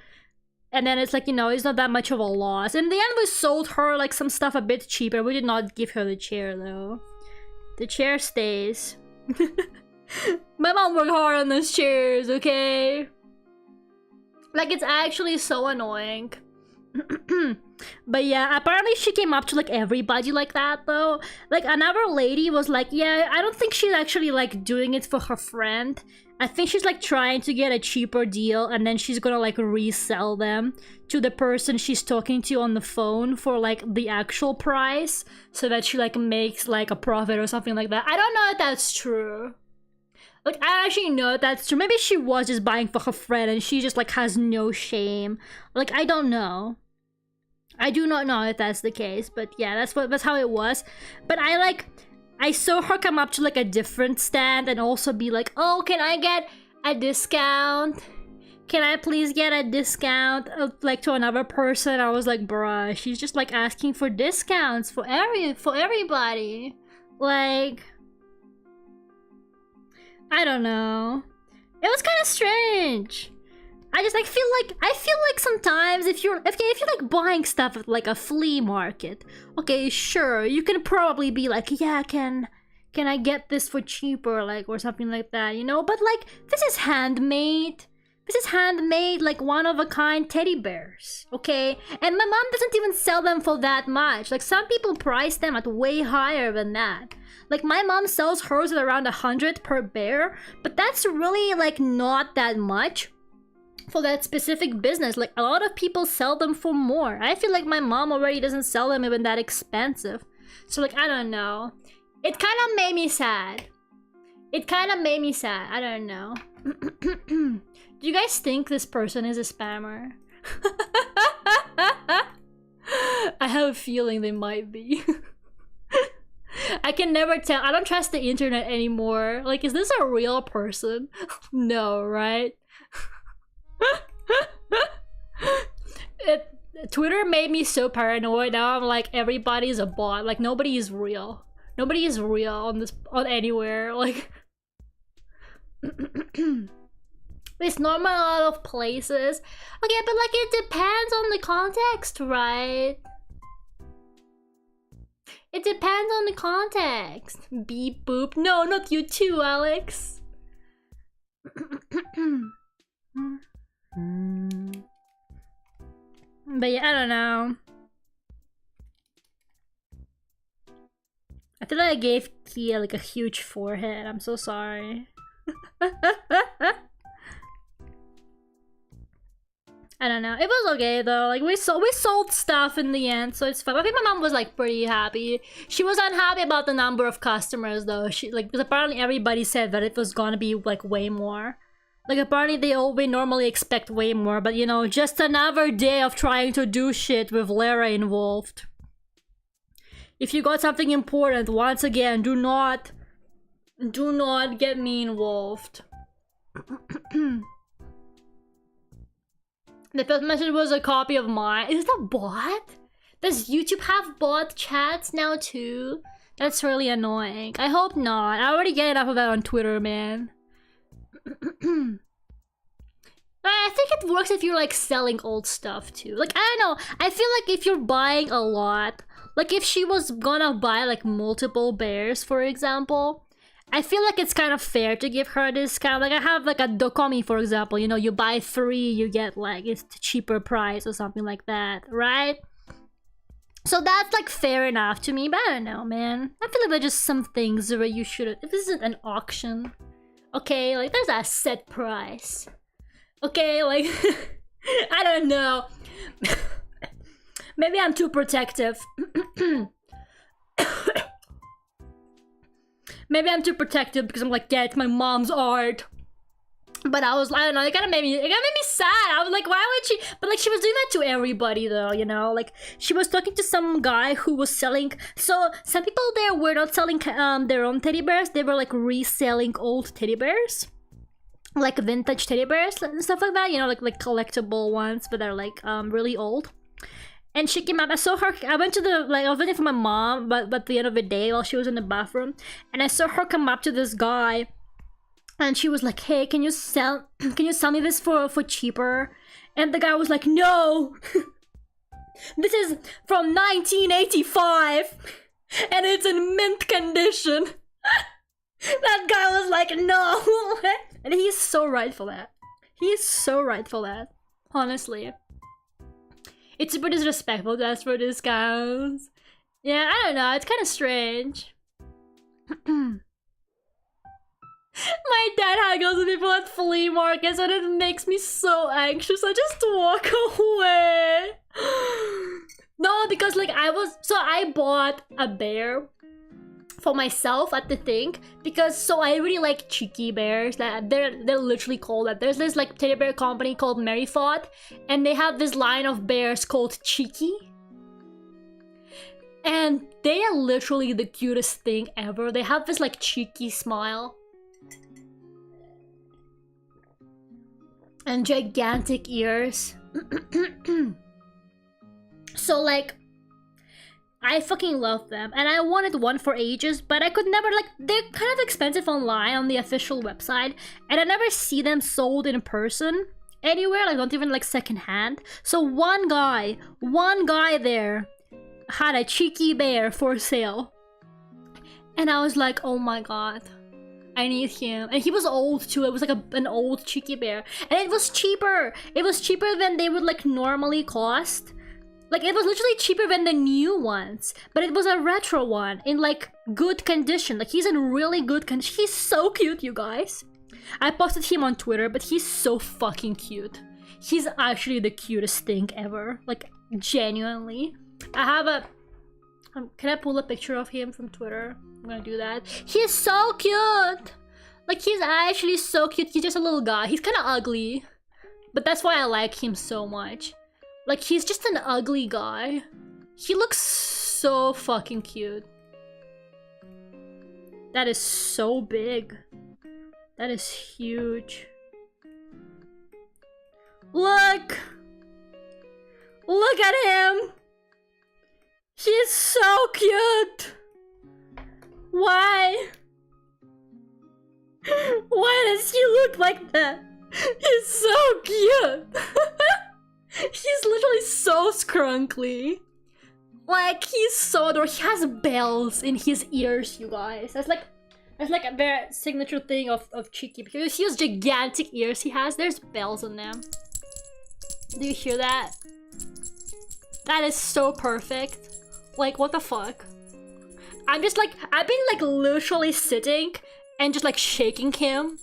And then it's like, you know, it's not that much of a loss. In the end, we sold her like some stuff a bit cheaper. We did not give her the chair though. The chair stays. My mom worked hard on those chairs, okay? Like, it's actually so annoying. But yeah, apparently she came up to like everybody like that though. Like another lady was like, yeah, I don't think she's actually like doing it for her friend. I think she's like trying to get a cheaper deal, and then she's gonna like resell them to the person she's talking to on the phone for like the actual price, so that she like makes like a profit or something like that. I don't know if that's true. Like, I actually know that's true. Maybe she was just buying for her friend and she just like has no shame. Like, I don't know. I do not know if that's the case, but yeah, that's how it was. But I saw her come up to like a different stand and also be like, oh, can I get a discount? Can I please get a discount? Like to another person. I was like, bruh, she's just like asking for discounts for everybody. Like, I don't know. It was kind of strange. I just like feel like sometimes if you're like buying stuff at like a flea market, okay, sure, you can probably be like, yeah, can I get this for cheaper, like, or something like that, you know? But like, this is handmade. This is handmade, like one of a kind teddy bears, okay? And my mom doesn't even sell them for that much. Like, some people price them at way higher than that. Like, my mom sells hers at around 100 per bear, but that's really like not that much for that specific business. Like, a lot of people sell them for more. I feel like my mom already doesn't sell them even that expensive. So like, I don't know. It kind of made me sad. I don't know. Do you guys think this person is a spammer? I have a feeling they might be. I can never tell. I don't trust the internet anymore. Like, is this a real person? No, right? Twitter made me so paranoid. Now I'm like, everybody's a bot. Like, nobody is real. Nobody is real on anywhere. Like, it's normal in a lot of places. Okay, but like, it depends on the context, right? It depends on the context. Beep boop. No, not you too, Alex. But yeah, I don't know. I feel like I gave Kia like a huge forehead. I'm so sorry. I don't know. It was okay though. Like, we sold stuff in the end, so it's fine. I think my mom was like pretty happy. She was unhappy about the number of customers though. She like, because apparently everybody said that it was gonna be like way more. Like, apparently they normally expect way more, but you know, just another day of trying to do shit with Lera involved. If you got something important, once again, do not get me involved. The first message was a copy of mine. Is that a bot? Does YouTube have bot chats now too? That's really annoying. I hope not. I already get enough of that on Twitter, man. I think it works if you're like selling old stuff too. Like, I don't know. I feel like if you're buying a lot, like if she was gonna buy like multiple bears, for example, I feel like it's kind of fair to give her a discount. Like I have like a Dokomi, for example, you know, you buy 3, you get like it's cheaper price or something like that, right? So that's like fair enough to me, but I don't know, man. I feel like there's just some things where you shouldn't. If this isn't an auction, okay, like there's a set price. Okay, like, I don't know. Maybe I'm too protective. Maybe I'm too protective because I'm like, yeah, it's my mom's art. But I was, I don't know, it kind of made me sad. I was like, why would she? But like, she was doing that to everybody though, you know? Like, she was talking to some guy who was selling. So some people there were not selling their own teddy bears. They were like reselling old teddy bears. Like vintage teddy bears and stuff like that, you know, like collectible ones, but they're like really old. And she came up. I saw her. I went to the I was waiting for my mom, but at the end of the day, while she was in the bathroom, and I saw her come up to this guy, and she was like, "Hey, can you sell me this for cheaper?" And the guy was like, "No, this is from 1985, and it's in mint condition." That guy was like, "No." And he's so right for that. He's so right for that. Honestly. It's super disrespectful to ask for discounts. Yeah, I don't know. It's kind of strange. My dad haggles with people at flea markets and it makes me so anxious. I just walk away. No, because like I bought a bear for myself at the thing because I really like cheeky bears. That they're literally called that. There's this like teddy bear company called Merrythought, and they have this line of bears called Cheeky, and they are literally the cutest thing ever. They have this like cheeky smile and gigantic ears. So like, I fucking love them, and I wanted one for ages, but I could never, like, they're kind of expensive online on the official website, and I never see them sold in person anywhere, like, not even, like, secondhand. So one guy there had a cheeky bear for sale, and I was like, oh my god, I need him. And he was old too. It was like an old cheeky bear, and it was cheaper. It was cheaper than they would, like, normally cost. Like, it was literally cheaper than the new ones, but it was a retro one in, like, good condition. Like, he's in really good condition. He's so cute, you guys. I posted him on Twitter, but he's so fucking cute. He's actually the cutest thing ever. Like, genuinely. I have a... can I pull a picture of him from Twitter? I'm gonna do that. He's so cute! Like, he's actually so cute. He's just a little guy. He's kind of ugly, but that's why I like him so much. Like, he's just an ugly guy. He looks so fucking cute. That is so big. That is huge. Look! Look at him! He's so cute! Why? Why does he look like that? He's so cute! He's literally so scrunkly. Like, he's so adorable. He has bells in his ears, you guys. That's like a very signature thing of Cheeky. Because he has gigantic ears he has. There's bells on them. Do you hear that? That is so perfect. Like, what the fuck? I'm just like, I've been like literally sitting and just like shaking him.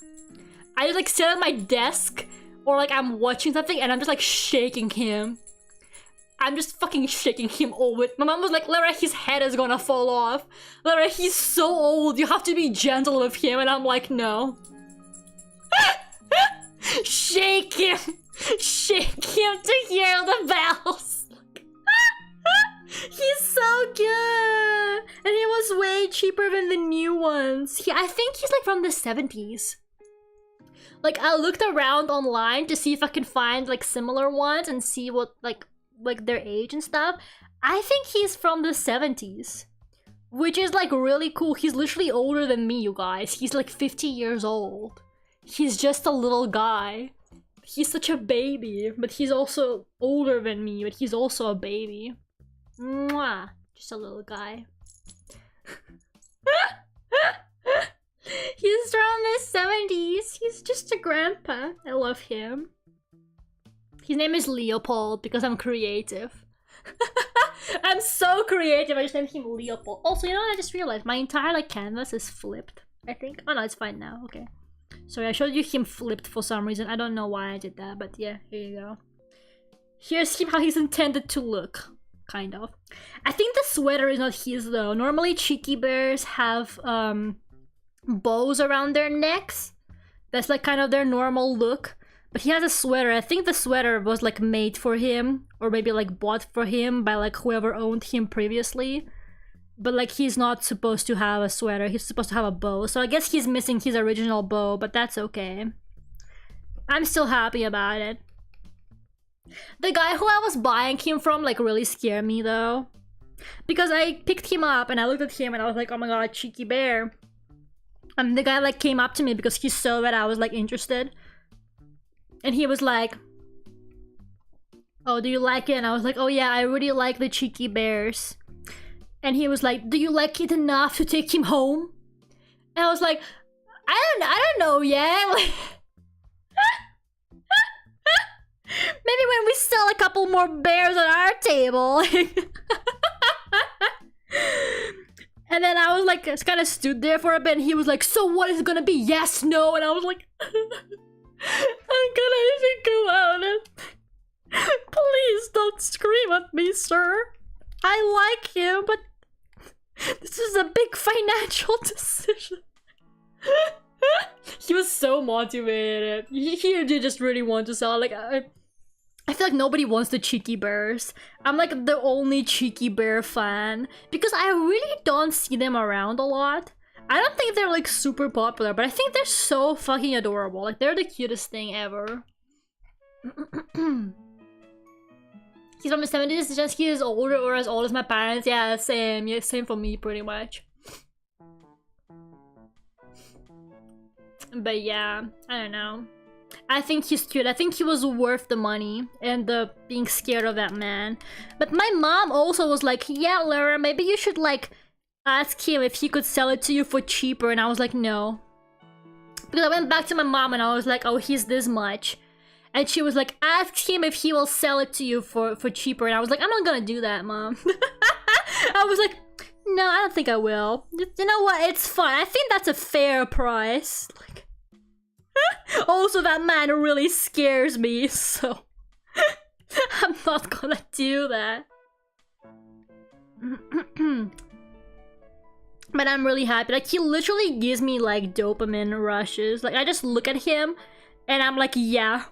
I just like sit at my desk or like I'm watching something and I'm just like shaking him. I'm just fucking shaking him all with. My mom was like, Lera, his head is gonna fall off. Lera, he's so old. You have to be gentle with him. And I'm like, no. Shake him. Shake him to hear the bells. He's so good. And he was way cheaper than the new ones. I think he's like from the 70s. Like, I looked around online to see if I can find like similar ones and see what like their age and stuff. I think he's from the 70s, which is like really cool. He's literally older than me, you guys. He's like 50 years old. He's just a little guy. He's such a baby, but he's also older than me, but he's also a baby. Mwah! Just a little guy. He's from the 70s. He's just a grandpa. I love him. His name is Leopold because I'm creative. I'm so creative. I just named him Leopold. Also, you know what? I just realized my entire like canvas is flipped, I think. Oh no, it's fine now. Okay. Sorry, I showed you him flipped for some reason. I don't know why I did that, but yeah, here you go. Here's him how he's intended to look. Kind of. I think the sweater is not his though. Normally cheeky bears have bows around their necks. That's like kind of their normal look. But he has a sweater. I think the sweater was like made for him, or maybe like bought for him by like whoever owned him previously. But like he's not supposed to have a sweater. He's supposed to have a bow. So I guess he's missing his original bow, but that's okay. I'm still happy about it. The guy who I was buying him from like really scared me though. Because I picked him up and I looked at him and I was like, oh my god, cheeky bear. And the guy like came up to me because he saw that I was like interested. And he was like, oh, do you like it? And I was like, oh yeah, I really like the cheeky bears. And he was like, do you like it enough to take him home? And I was like, I don't know yet. Maybe when we sell a couple more bears on our table. And then I was like, just kind of stood there for a bit and he was like, so what is it gonna be? Yes, no? And I was like, I'm gonna think about it. Please don't scream at me, sir. I like him, but this is a big financial decision. He was so motivated. He did just really want to sell. Like, I feel like nobody wants the cheeky bears. I'm like the only cheeky bear fan because I really don't see them around a lot. I don't think they're like super popular, but I think they're so fucking adorable. Like, they're the cutest thing ever. He's from the 70s, just he is older or as old as my parents. Yeah, same. Yeah, same for me, pretty much. But yeah, I don't know. I think he's cute. I think he was worth the money and the being scared of that man. But my mom also was like, yeah, Lera, maybe you should like ask him if he could sell it to you for cheaper. And I was like, no. Because I went back to my mom and I was like, oh, he's this much. And she was like, ask him if he will sell it to you for cheaper. And I was like, I'm not gonna do that, mom. I was like, no, I don't think I will. You know what? It's fine. I think that's a fair price. Like, also, that man really scares me, so I'm not gonna do that. But I'm really happy. Like, he literally gives me like dopamine rushes. Like, I just look at him and I'm like, yeah,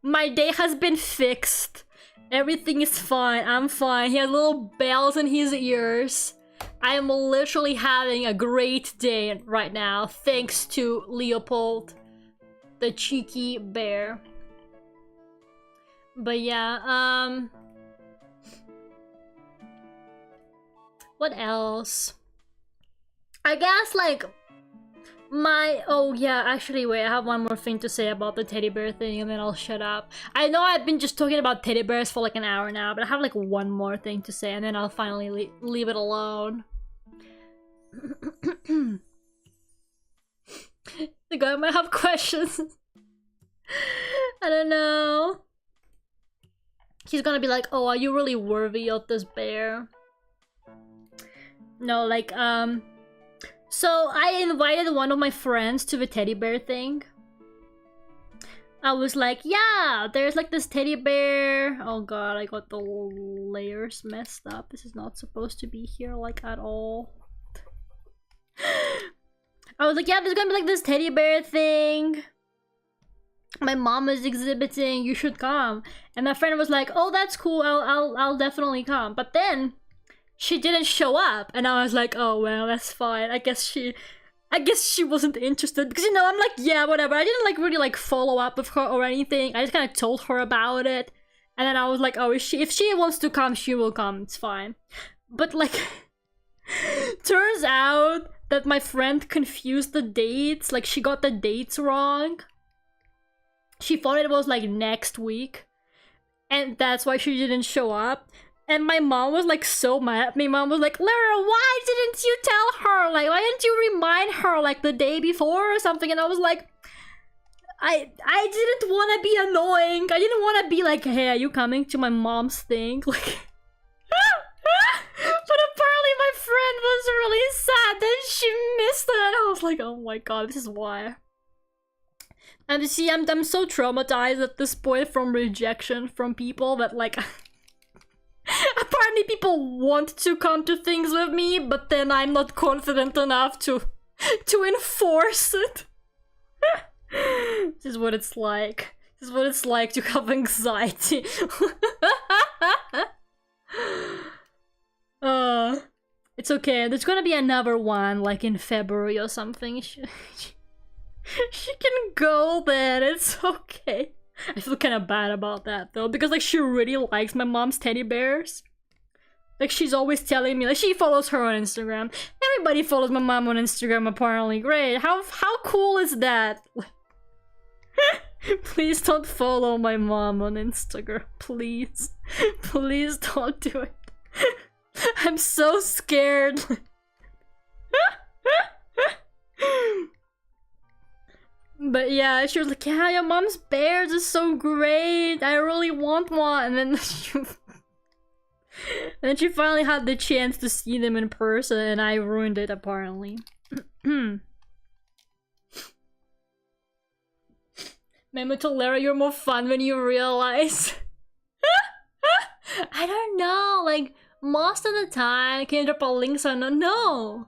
my day has been fixed. Everything is fine. I'm fine. He has little bells in his ears. I am literally having a great day right now, thanks to Leopold, the cheeky bear. But yeah, what else? I guess like oh yeah, actually wait, I have one more thing to say about the teddy bear thing and then I'll shut up. I know I've been just talking about teddy bears for like an hour now, but I have like one more thing to say and then I'll finally leave it alone. The guy might have questions. I don't know. He's gonna be like, oh, are you really worthy of this bear? No, like, so I invited one of my friends to the teddy bear thing. I was like, yeah, there's like this teddy bear. Oh god, I got the layers messed up. This is not supposed to be here like at all. I was like, yeah, there's gonna be like this teddy bear thing. My mom is exhibiting, you should come. And my friend was like, oh, that's cool, I'll definitely come. But then she didn't show up and I was like, oh well, that's fine. I guess she wasn't interested because, you know, I'm like, yeah, whatever. I didn't like really like follow up with her or anything. I just kind of told her about it. And then I was like, oh, if she wants to come, she will come. It's fine. But like turns out that my friend confused the dates. Like, she got the dates wrong. she thought it was like next week, and that's why she didn't show up. And my mom was like so mad. My mom was like, Lera, why didn't you tell her? Like, why didn't you remind her like the day before or something? And I was like, I didn't want to be annoying. I didn't want to be like, hey, are you coming to my mom's thing? Like, but apparently my friend was really sad that she missed it. And I was like, oh my god, this is why. And you see, I'm so traumatized at this point from rejection from people that like apparently people want to come to things with me, but then I'm not confident enough to enforce it. This is what it's like. This is what it's like to have anxiety. It's okay. There's gonna be another one, like in February or something. She can go then. It's okay. I feel kind of bad about that though, because like she really likes my mom's teddy bears. Like she's always telling me, like she follows her on Instagram. Everybody follows my mom on Instagram apparently. Great. How cool is that? Please don't follow my mom on Instagram. Please. Please don't do it. I'm so scared. But yeah, she was like, yeah, your mom's bears is so great. I really want one. And then she finally had the chance to see them in person and I ruined it apparently. Memo to Lera, you're more fun when you realize. I don't know, like most of the time, can you drop a link or no?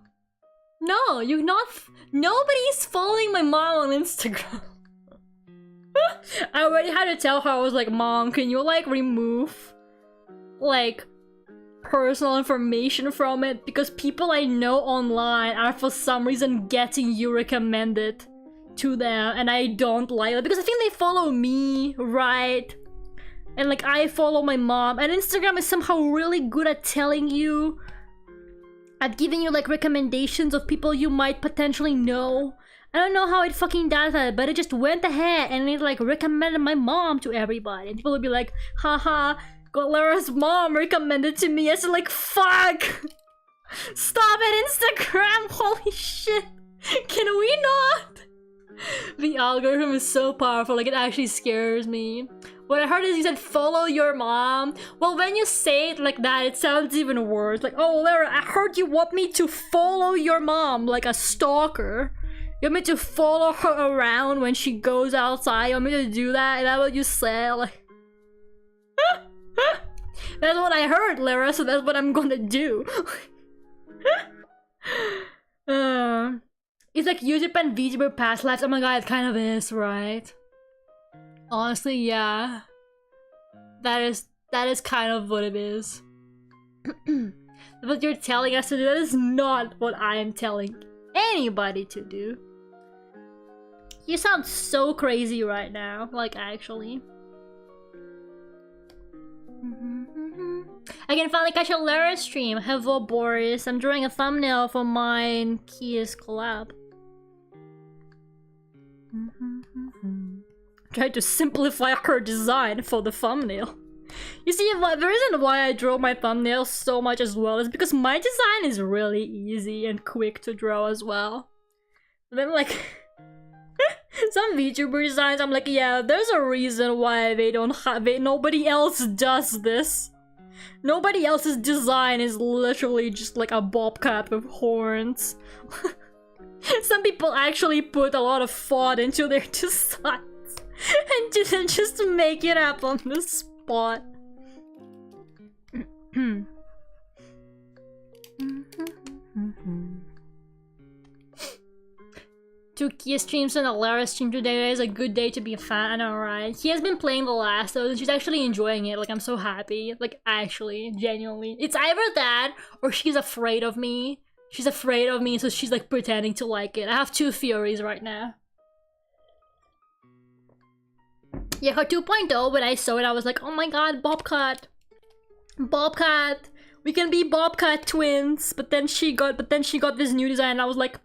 No, you're not. Nobody's following my mom on Instagram. I already had to tell her, I was like, Mom, can you like remove like personal information from it? Because people I know online are for some reason getting you recommended to them and I don't like it because I think they follow me, right? And like I follow my mom and Instagram is somehow really good at telling you, at giving you like recommendations of people you might potentially know. I don't know how it fucking does that, but it just went ahead and it like recommended my mom to everybody. And people would be like, haha, got Lera's mom recommended to me. I said like, fuck! Stop it, Instagram! Holy shit! Can we not? The algorithm is so powerful, like it actually scares me. What I heard is you said follow your mom. Well, when you say it like that, it sounds even worse. Like, oh, Lera, I heard you want me to follow your mom like a stalker. You want me to follow her around when she goes outside? You want me to do that? Is that what you said? Like, that's what I heard, Lera, so that's what I'm gonna do. It's like YouTube and Vtuber past lives. Oh my god, it kind of is, right? Honestly, yeah. That is kind of what it is. What you're telling us to do, that is not what I am telling anybody to do. You sound so crazy right now, like actually. I can finally catch a Lera stream. Hello, Boris. I'm drawing a thumbnail for mine Kia's collab. Tried to simplify her design for the thumbnail. You see, the reason why I draw my thumbnails so much as well is because my design is really easy and quick to draw as well. But then like some VTuber designs, I'm like, yeah, there's a reason why they don't have it. Nobody else does this. Nobody else's design is literally just like a bobcat with horns. Some people actually put a lot of thought into their designs and didn't just make it up on the spot. Two Kia streams and a Lera stream today is a good day to be a fan, I know, right? He has been playing The Last of Us and she's actually enjoying it. Like, I'm so happy. Like, actually, genuinely. It's either that or she's afraid of me. She's afraid of me, so she's like pretending to like it. I have two theories right now. Yeah, her 2.0, when I saw it, I was like, oh my god, Bobcat. Bobcat. We can be Bobcat twins. But then she got this new design and I was like,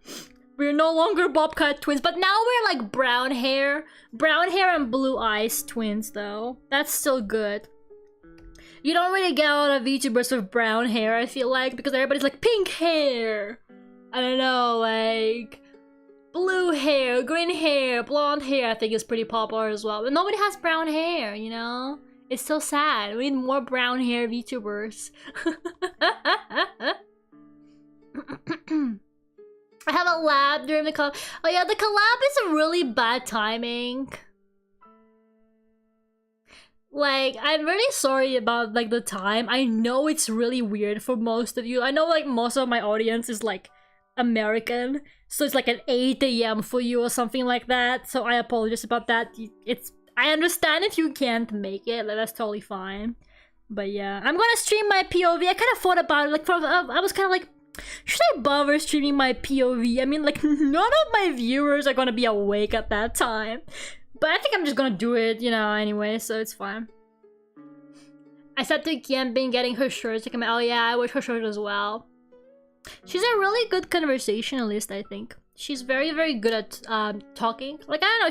We're no longer Bobcat twins, but now we're like brown hair and blue eyes twins though. That's still good. You don't really get a lot of VTubers with brown hair, I feel like, because everybody's like pink hair. I don't know, like blue hair, green hair, blonde hair I think is pretty popular as well. But nobody has brown hair, you know? It's so sad. We need more brown hair VTubers. I have a lab during the collab. Oh yeah, the collab is a really bad timing. Like, I'm really sorry about like the time. I know it's really weird for most of you. I know like most of my audience is like American, so it's like an 8 AM for you or something like that. So I apologize about that. I understand if you can't make it. Like, that's totally fine. But yeah, I'm gonna stream my POV. I kind of thought about it. Like, I was kind of like, should I bother streaming my POV? I mean, like, none of my viewers are gonna be awake at that time. But I think I'm just gonna do it, you know, anyway, so it's fine. I said to Kian being getting her shirts to come out. Oh yeah, I wish her shirt as well. She's a really good conversationalist, I think. She's very, very good at talking. Like, I don't know,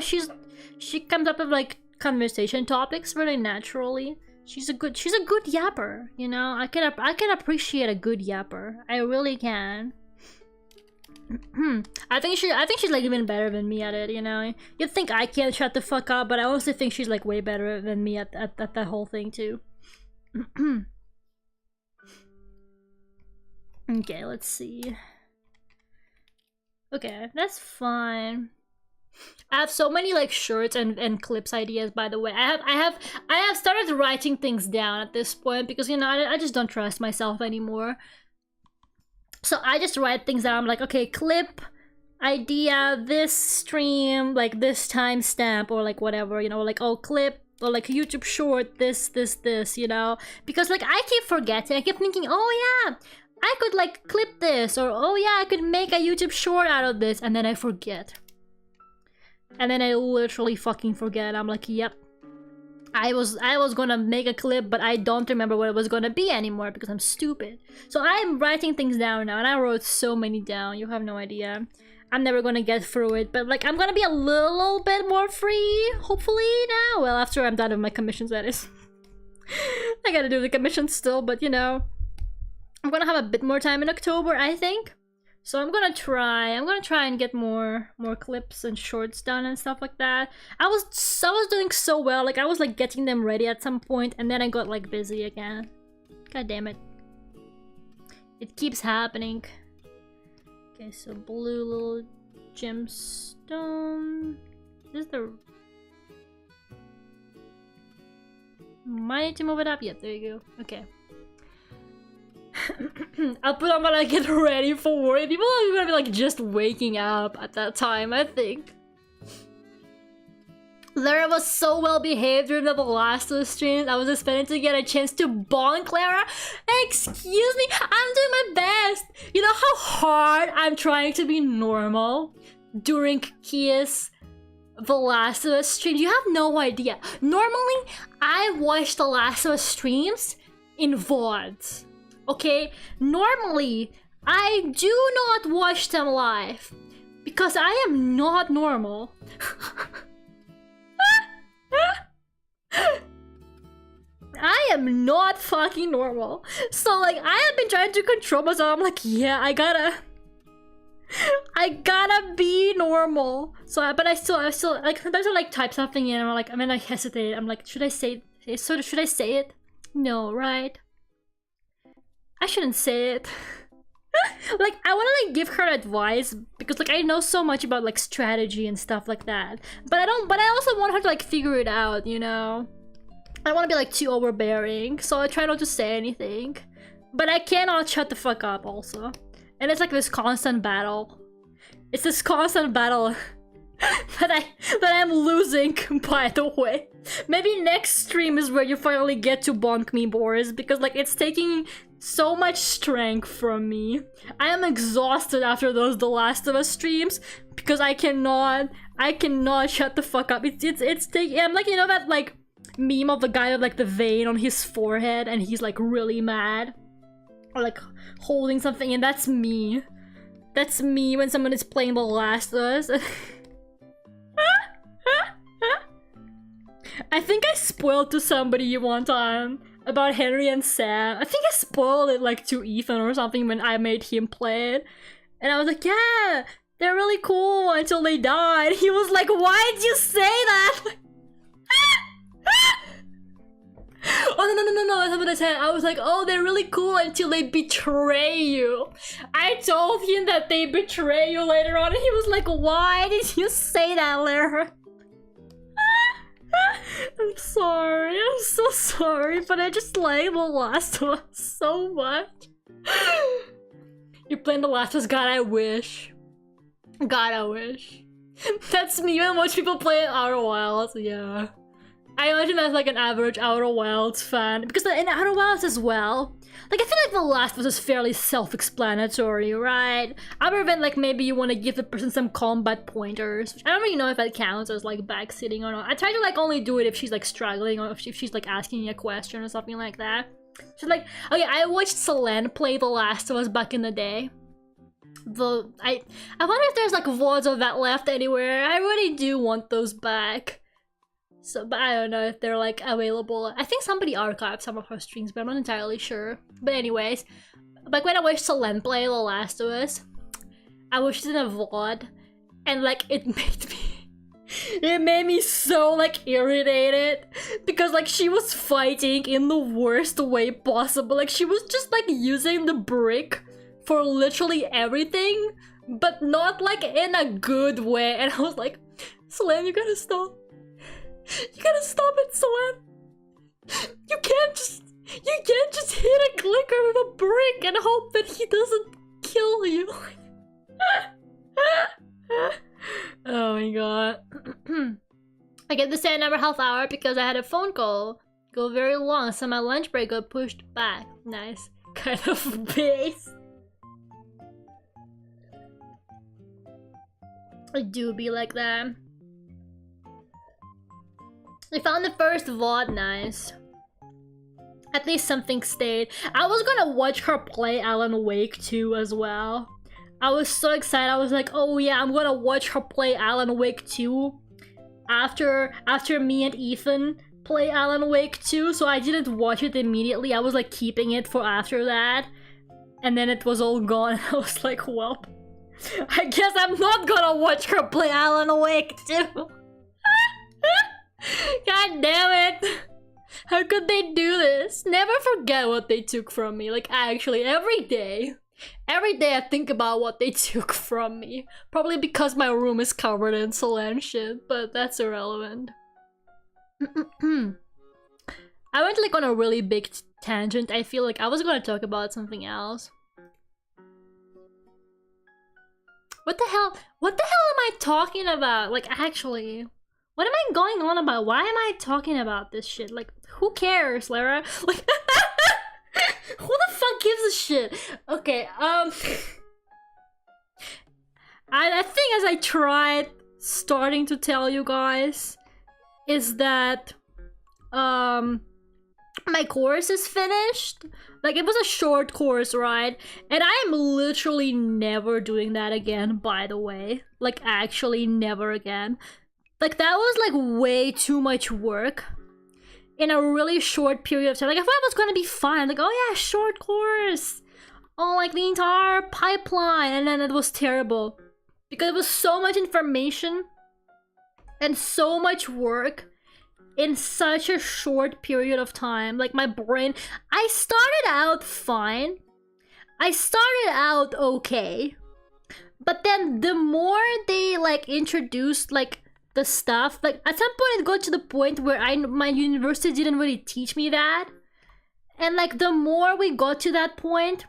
she comes up with like conversation topics really naturally. She's a good yapper, you know. I can appreciate a good yapper. I really can. I think she's like even better than me at it, you know. You'd think I can't shut the fuck up, but I honestly think she's like way better than me at that whole thing too. Okay, let's see. Okay, that's fine. I have so many like shirts and clips ideas, by the way. I have started writing things down at this point because, you know, I just don't trust myself anymore. So I just write things down. I'm like, okay, clip idea, this stream, like this timestamp or like whatever, you know, like, oh, clip or like YouTube short, this, you know, because like I keep forgetting. I keep thinking, oh yeah, I could like clip this, or oh yeah, I could make a YouTube short out of this, and then I forget. And then I literally fucking forget. I'm like, yep. I was gonna make a clip, but I don't remember what it was gonna be anymore because I'm stupid. So I'm writing things down now, and I wrote so many down. You have no idea. I'm never gonna get through it, but like I'm gonna be a little bit more free, hopefully now. Well, after I'm done with my commissions, that is. I gotta do the commissions still, but you know, I'm gonna have a bit more time in October, I think. So I'm gonna try and get more clips and shorts done and stuff like that. I was doing so well, like I was like getting them ready at some point, and then I got like busy again. God damn it. It keeps happening. Okay, so blue little gemstone. This is the... Might need to move it up. Yep, there you go. Okay. I'll put on when I get ready for work. People are gonna be like just waking up at that time, I think. Lera was so well behaved during the last two streams. I was expecting to get a chance to bonk Lera. Excuse me, I'm doing my best. You know how hard I'm trying to be normal during Kia's The Last of Us stream? You have no idea. Normally, I watch The Last of Us streams in VODs. Okay? Normally, I do not watch them live because I am not normal. I am not fucking normal. So like I have been trying to control myself. I'm like, yeah, I gotta be normal. So but I still like sometimes I like type something in and I hesitate. I'm like, should I say it? So should I say it? No, right? I shouldn't say it. Like I want to like give her advice because like I know so much about like strategy and stuff like that, but I also want her to like figure it out, you know. I don't want to be like too overbearing, so I try not to say anything, but I cannot shut the fuck up also. And it's like this constant battle. It's this constant battle that I'm losing, by the way. Maybe next stream is where you finally get to bonk me, Boris, because like it's taking so much strength from me. I am exhausted after those The Last of Us streams because I cannot shut the fuck up. It's taking. I'm like, you know that like meme of the guy with like the vein on his forehead and he's like really mad or like holding something, and that's me. That's me when someone is playing The Last of Us. I think I spoiled to somebody one time about Henry and Sam. I think I spoiled it like to Ethan or something when I made him play it. And I was like, yeah, they're really cool until they died. He was like, why'd you say that? Oh, no, that's not what I said. I was like, oh, they're really cool until they betray you. I told him that they betray you later on, and he was like, why did you say that, Lera? I'm sorry, I'm so sorry, but I just like The Last of Us so much. You're playing The Last of Us? God, I wish. God, I wish. That's me when most people play Outer Wilds, yeah. I imagine that's like an average Outer Wilds fan. Because in Outer Wilds as well, like I feel like The Last of Us is fairly self-explanatory, right? Other than like maybe you want to give the person some combat pointers. Which I don't really know if that counts as like backseating or not. I try to like only do it if she's like struggling or if she's like asking me a question or something like that. So like, okay, I watched Selene play The Last of Us back in the day. I wonder if there's like VODs of that left anywhere. I really do want those back. So, but I don't know if they're like available. I think somebody archived some of her streams, but I'm not entirely sure. But anyways, like when I watched Selene play The Last of Us, I watched it in a VOD, and like it made me so like irritated because like she was fighting in the worst way possible. Like she was just like using the brick for literally everything, but not like in a good way. And I was like, Selene, you gotta stop. You gotta stop it, Selene. You can't just hit a clicker with a brick and hope that he doesn't kill you. Oh my god. I get the same number half hour because I had a phone call go very long, so my lunch break got pushed back. Nice. Kind of base. I do be like that. I found the first VOD nice. At least something stayed. I was gonna watch her play Alan Wake 2 as well. I was so excited. I was like, oh yeah, I'm gonna watch her play Alan Wake 2 after me and Ethan play Alan Wake 2, so I didn't watch it immediately. I was like keeping it for after that. And then it was all gone. I was like, well, I guess I'm not gonna watch her play Alan Wake 2. God damn it! How could they do this? Never forget what they took from me. Like, actually, every day I think about what they took from me. Probably because my room is covered in Selene shit, but that's irrelevant. I went like on a really big tangent. I feel like I was gonna talk about something else. What the hell am I talking about? Like, actually... What am I going on about? Why am I talking about this shit? Like, who cares, Lera? Like, who the fuck gives a shit? Okay, I think as I tried starting to tell you guys is that, my course is finished. Like, it was a short course, right? And I am literally never doing that again, by the way. Like, actually never again. Like, that was, like, way too much work in a really short period of time. Like, I thought it was gonna be fun. Like, oh yeah, short course. Oh, like, the entire pipeline. And then it was terrible. Because it was so much information and so much work in such a short period of time. Like, my brain... I started out fine. I started out okay. But then the more they, like, introduced, like... the stuff, like at some point it got to the point where my university didn't really teach me that, and like the more we got to that point,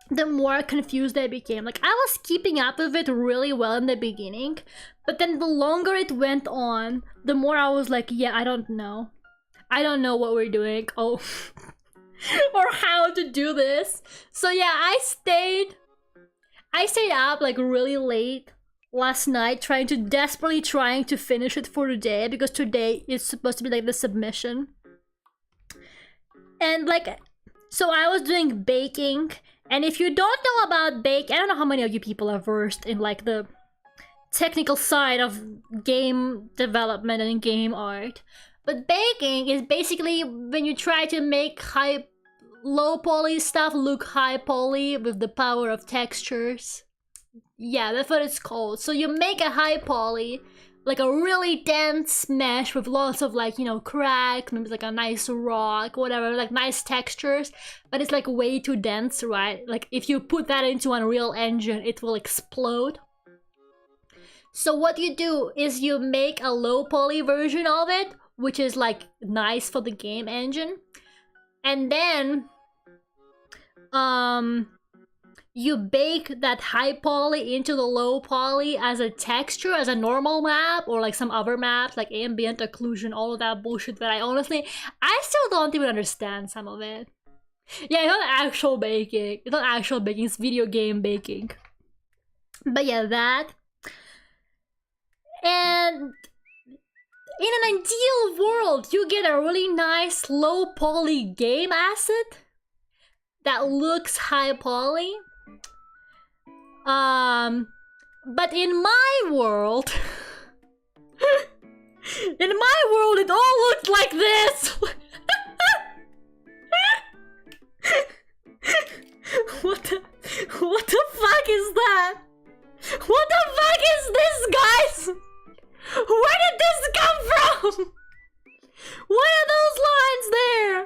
the more confused I became. Like, I was keeping up with it really well in the beginning, but then the longer it went on, the more I was like, yeah, I don't know what we're doing, oh or how to do this. So yeah, I stayed up like really late last night desperately trying to finish it for today, because today is supposed to be like the submission. And like, so I was doing baking And if you don't know about baking, I don't know how many of you people are versed in like the technical side of game development and game art, but baking is basically when you try to make low poly stuff look high poly with the power of textures. Yeah, that's what it's called. So you make a high poly, like a really dense mesh with lots of like, you know, cracks, maybe like a nice rock, whatever, like nice textures, but it's like way too dense, right? Like if you put that into Unreal Engine, it will explode. So what you do is you make a low poly version of it, which is like nice for the game engine. And then you bake that high poly into the low poly as a texture, as a normal map, or like some other maps, like ambient occlusion, all of that bullshit that I still don't even understand some of it. Yeah, it's not actual baking. It's not actual baking, it's video game baking. But yeah, that. And in an ideal world, you get a really nice low poly game asset that looks high poly. But in my world, it all looked like this. What the fuck is that? What the fuck is this, guys? Where did this come from? What are those lines there?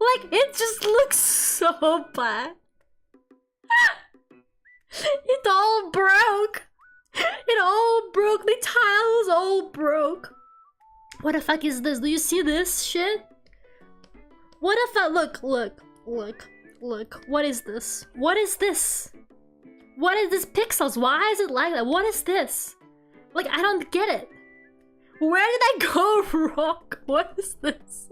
Like, it just looks so bad. It all broke. It all broke. The tiles all broke. What the fuck is this? Do you see this shit? What the fuck? Look. What is this? What is this? What is this pixels? Why is it like that? What is this? Like, I don't get it. Where did I go wrong? What is this?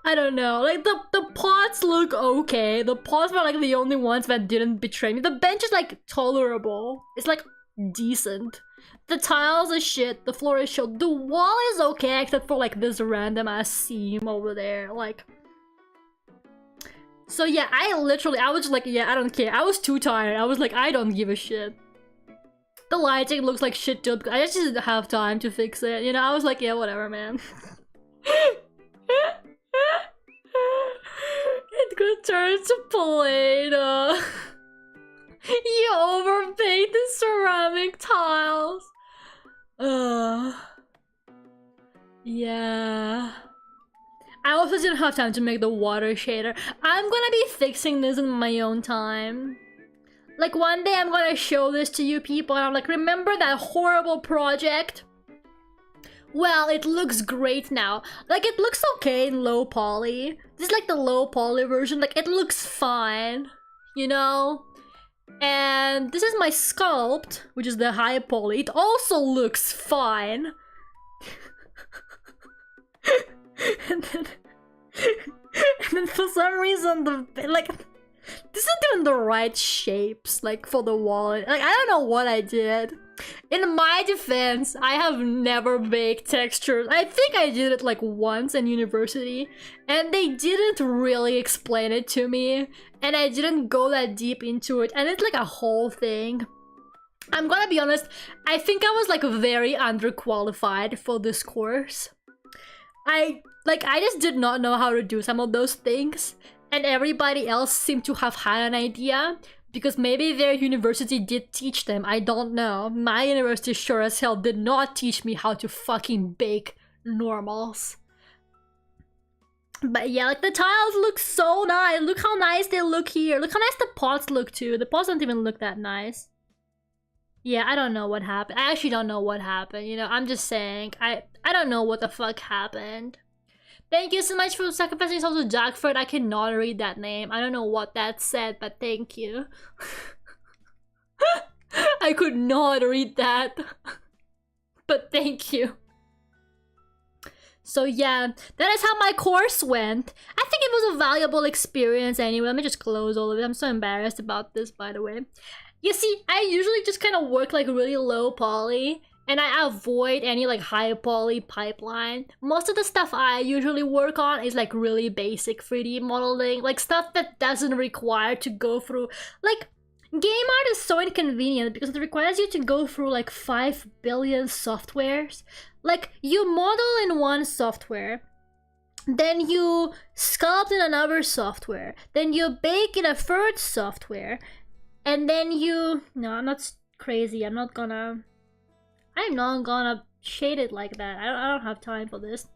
I don't know. Like, the pots look okay. The pots were like the only ones that didn't betray me. The bench is like tolerable. It's like decent. The tiles are shit. The floor is shit. The wall is okay except for like this random ass seam over there. Like, so yeah, I was just like, yeah, I don't care. I was too tired. I was like, I don't give a shit. The lighting looks like shit too. I just didn't have time to fix it. You know, I was like, yeah, whatever, man. It could turn to Play-Doh. You overpaid the ceramic tiles. Yeah. I also didn't have time to make the water shader. I'm gonna be fixing this in my own time. Like, one day I'm gonna show this to you people and I'm like, remember that horrible project? Well, it looks great now. Like, it looks okay in low poly. This is like the low poly version. Like, it looks fine, you know? And this is my sculpt, which is the high poly. It also looks fine. and then for some reason, this isn't even the right shapes, like, for the wall. Like, I don't know what I did. In my defense, I have never baked textures. I think I did it like once in university, and they didn't really explain it to me, and I didn't go that deep into it, and it's like a whole thing. I'm gonna be honest, I think I was like very underqualified for this course. I just did not know how to do some of those things, and everybody else seemed to have had an idea. Because maybe their university did teach them, I don't know. My university sure as hell did not teach me how to fucking bake normals. But yeah, like, the tiles look so nice. Look how nice they look here. Look how nice the pots look too. The pots don't even look that nice. Yeah, I don't know what happened. I actually don't know what happened, you know, I'm just saying. I don't know what the fuck happened. Thank you so much for sacrificing yourself to Duckult. I cannot read that name. I don't know what that said, but thank you. I could not read that. But thank you. So yeah, that is how my course went. I think it was a valuable experience anyway. Let me just close all of it. I'm so embarrassed about this, by the way. You see, I usually just kind of work like really low poly. and I avoid any like high poly pipeline. Most of the stuff I usually work on is like really basic 3D modeling, like stuff that doesn't require to go through like game art is so inconvenient because it requires you to go through like 5 billion softwares. Like you model in one software, then you sculpt in another software, then you bake in a third software, and then you... No, I'm not crazy. I'm not gonna shade it like that. I don't have time for this.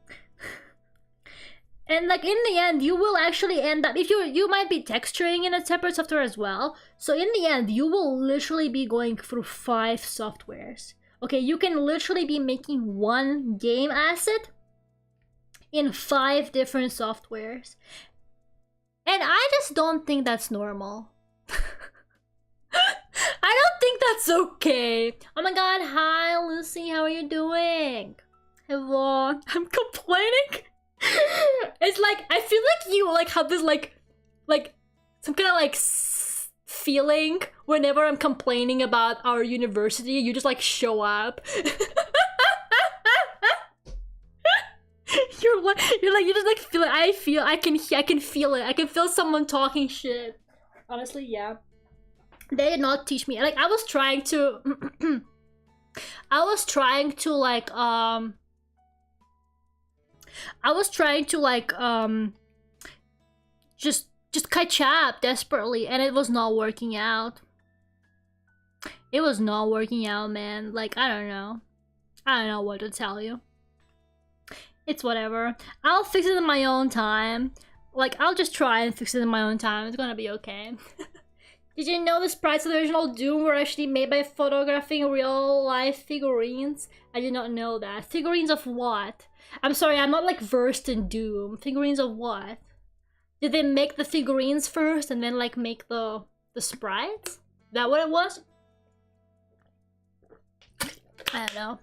And like in the end, you will actually end up... If you might be texturing in a separate software as well. So in the end, you will literally be going through 5 softwares. Okay, you can literally be making one game asset in 5 different softwares. And I just don't think that's normal. I don't think that's okay. Oh my god, hi Lucy, how are you doing? Hello, I'm complaining. It's like, I feel like you like have this like some kind of like feeling whenever I'm complaining about our university, you just like show up. You just like feel it. I can feel it. I can feel someone talking shit. Honestly, yeah. They did not teach me. Like I was trying to just catch up desperately, and it was not working out. It was not working out, man. Like I don't know what to tell you. It's whatever. I'll fix it in my own time. Like I'll just try and fix it in my own time. It's gonna be okay. Did you know the sprites of the original Doom were actually made by photographing real-life figurines? I did not know that. Figurines of what? I'm sorry, I'm not like versed in Doom. Figurines of what? Did they make the figurines first and then like make the sprites? Is that what it was? I don't know.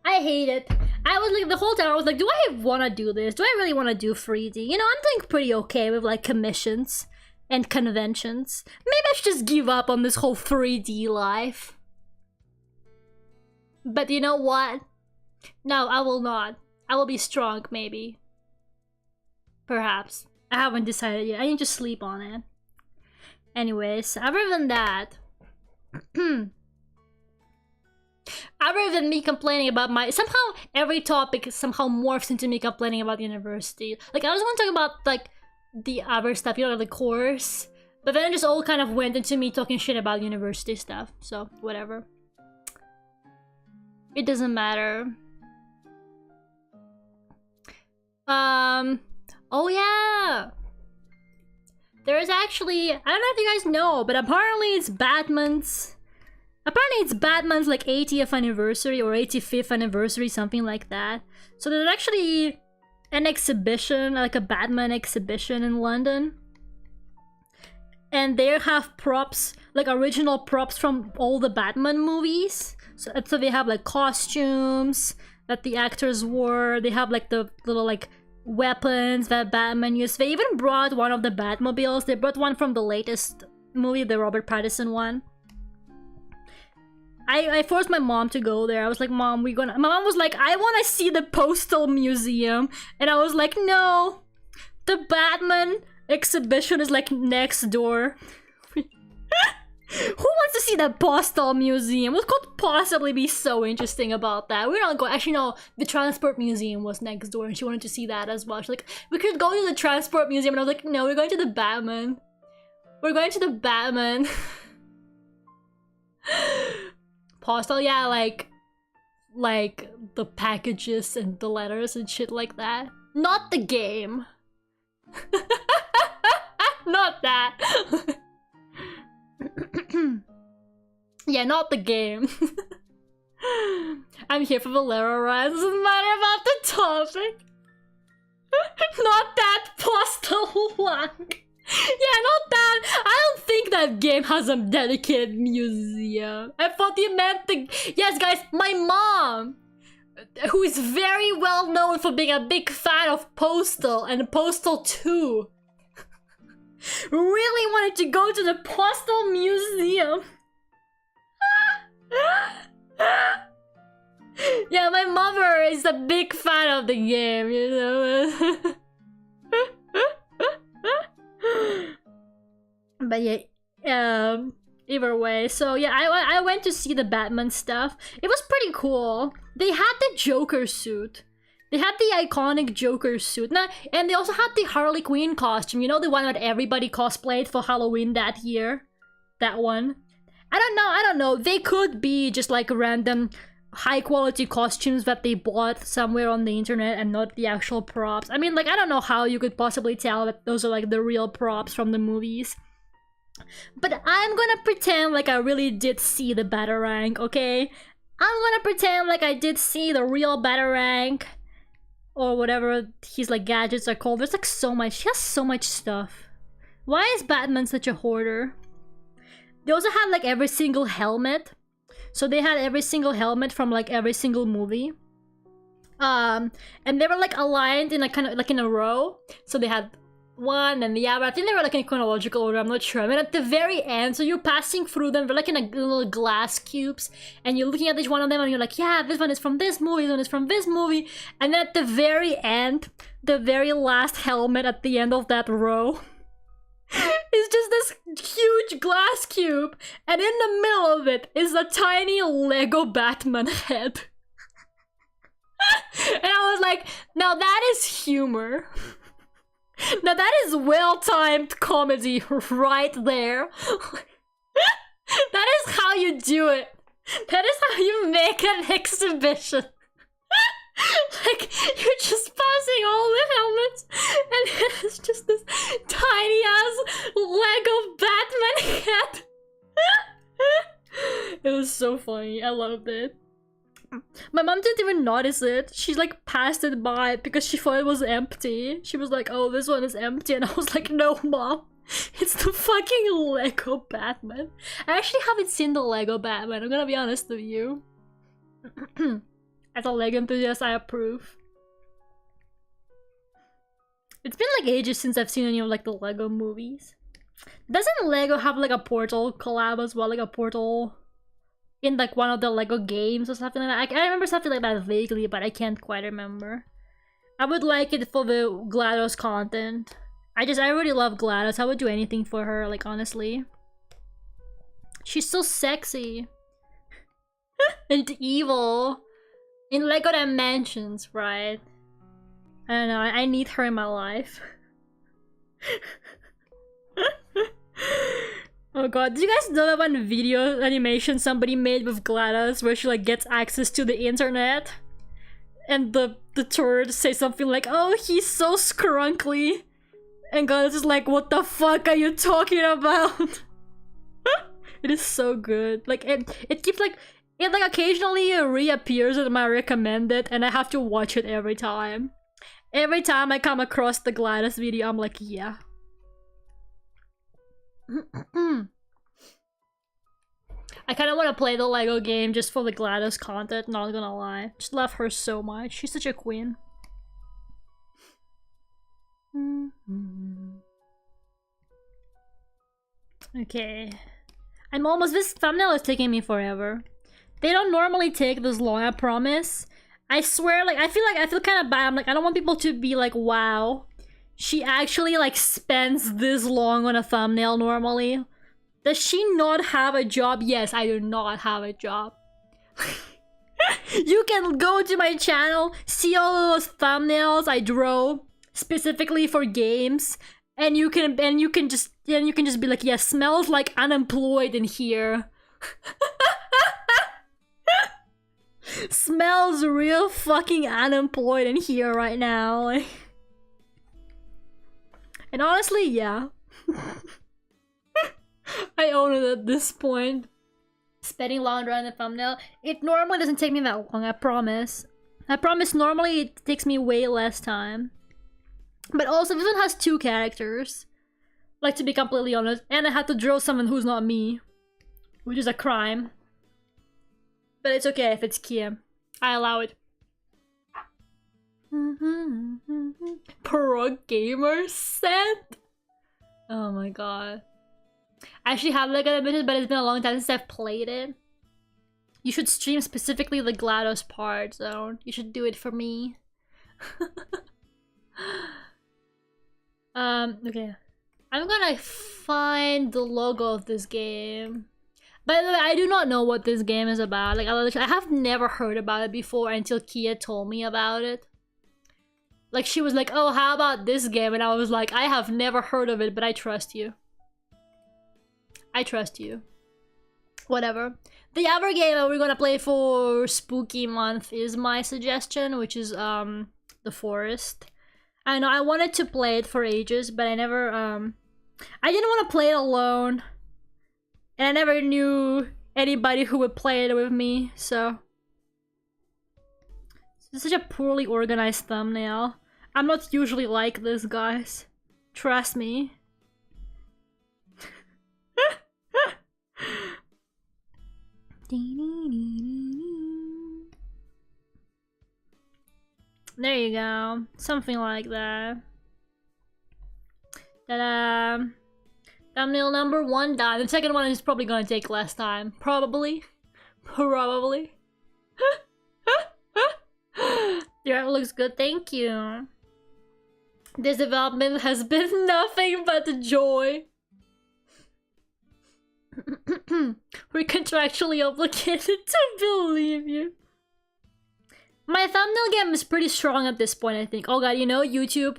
I hate it. I was like, the whole time I was like, do I want to do this? Do I really want to do 3D? You know, I'm doing pretty okay with like commissions and conventions. Maybe I should just give up on this whole 3D life. But you know what? No, I will not. I will be strong, maybe. Perhaps. I haven't decided yet. I need to sleep on it. Anyways, other than that... other than me complaining about my... Somehow, every topic somehow morphs into me complaining about the university. Like, I was going to talk about, like, the other stuff, you know, the course. But then it just all kind of went into me talking shit about university stuff. So, whatever. It doesn't matter. Oh yeah! There is actually... I don't know if you guys know, but apparently it's Batman's... Apparently it's Batman's like 80th anniversary or 85th anniversary, something like that. So there's actually an exhibition, like a Batman exhibition in London. And they have props, like original props from all the Batman movies. So they have like costumes that the actors wore. They have like the little like weapons that Batman used. They even brought one of the Batmobiles. They brought one from the latest movie, the Robert Pattinson one. I forced my mom to go there. I was like, Mom, my mom was like, I want to see the Postal Museum. And I was like, no, the Batman exhibition is like next door. Who wants to see the Postal Museum? What could possibly be so interesting about that? We're not going. Actually, no, the Transport Museum was next door and she wanted to see that as well. She's like, we could go to the Transport Museum. And I was like, no, we're going to the Batman. We're going to the Batman. Postal, yeah, like the packages and the letters and shit like that. Not the game. Not that. Yeah, not the game. I'm here for the Lera rants. Doesn't matter about the topic. Not that postal one. Yeah, not that. I don't think that game has a dedicated museum. I thought you meant the... Yes, guys, my mom, who is very well known for being a big fan of Postal and Postal 2, really wanted to go to the Postal Museum. Yeah, my mother is a big fan of the game, you know. But yeah, either way. So yeah, I went to see the Batman stuff. It was pretty cool. They had the Joker suit. They had the iconic Joker suit. Now, and they also had the Harley Quinn costume. You know, the one that everybody cosplayed for Halloween that year? That one. I don't know. They could be just like random high quality costumes that they bought somewhere on the internet and not the actual props. I mean, like, I don't know how you could possibly tell that those are like the real props from the movies. But I'm gonna pretend like I really did see the Batarang, okay? I'm gonna pretend like I did see the real Batarang. Or whatever his like gadgets are called. There's like so much. He has so much stuff. Why is Batman such a hoarder? They also had like every single helmet. So they had every single helmet from like every single movie. And they were like aligned in like kind of like in a row. So they had one and the other. I think they were like in chronological order, I'm not sure. I mean, at the very end, so you're passing through them, they're like in a little glass cubes, and you're looking at each one of them and you're like, yeah, this one is from this movie, this one is from this movie. And then at the very end, the very last helmet at the end of that row is just this huge glass cube, and in the middle of it is a tiny Lego Batman head. And I was like, now that is humor. Now that is well-timed comedy right there. That is how you do it. That is how you make an exhibition. Like, you're just passing all the helmets, and it's just this tiny-ass Lego Batman head. It was so funny. I loved it. My mom didn't even notice it. She like passed it by because she thought it was empty. She was like, oh, this one is empty. And I was like, no, mom. It's the fucking Lego Batman. I actually haven't seen the Lego Batman. I'm gonna be honest with you. As a Lego enthusiast, I approve. It's been like ages since I've seen any of like the Lego movies. Doesn't Lego have like a Portal collab as well? Like a Portal in like one of the Lego games or something like that. I remember something like that vaguely, but I can't quite remember. I would like it for the GLaDOS content. I really love GLaDOS. I would do anything for her, like, honestly. She's so sexy. And evil. In Lego Dimensions, right? I don't know, I need her in my life. Oh god, did you guys know that one video animation somebody made with GLaDOS where she like gets access to the internet? And the turd says something like, oh, he's so scrunkly. And GLaDOS is like, what the fuck are you talking about? It is so good. Like, it keeps like, it like occasionally reappears in my recommended and I have to watch it every time. Every time I come across the GLaDOS video, I'm like, yeah. I kind of want to play the Lego game just for the GLaDOS content, not gonna lie. Just love her so much. She's such a queen. Okay. I'm almost... This thumbnail is taking me forever. They don't normally take this long, I promise. I swear, like, I feel kind of bad. I'm like, I don't want people to be like, wow. She actually, like, spends this long on a thumbnail normally. Does she not have a job? Yes, I do not have a job. You can go to my channel, see all those thumbnails I drew specifically for games, and you can just be like, yeah, smells like unemployed in here. Smells real fucking unemployed in here right now. And honestly, yeah. I own it at this point. Spending longer on the thumbnail. It normally doesn't take me that long, I promise. I promise normally it takes me way less time. But also, this one has 2 characters. Like, to be completely honest. And I had to draw someone who's not me. Which is a crime. But it's okay if it's Kia. I allow it. Pro gamer set? Oh my god. I actually have Lego Dimensions, but it's been a long time since I've played it. You should stream specifically the GLaDOS part, so you should do it for me. Okay. I'm gonna find the logo of this game. By the way, I do not know what this game is about. Like, I have never heard about it before until Kia told me about it. Like, she was like, oh, how about this game? And I was like, I have never heard of it, but I trust you. I trust you. Whatever. The other game that we're gonna play for Spooky Month is my suggestion, which is, The Forest. I know I wanted to play it for ages, but I never, I didn't want to play it alone. And I never knew anybody who would play it with me, so... It's such a poorly organized thumbnail. I'm not usually like this, guys. Trust me. There you go. Something like that. Ta-da! Thumbnail number 1 done. The second one is probably gonna take less time. Probably. Probably. Yeah, it looks good. Thank you. This development has been nothing but joy. We're contractually obligated to believe you. My thumbnail game is pretty strong at this point, I think. Oh god, you know, YouTube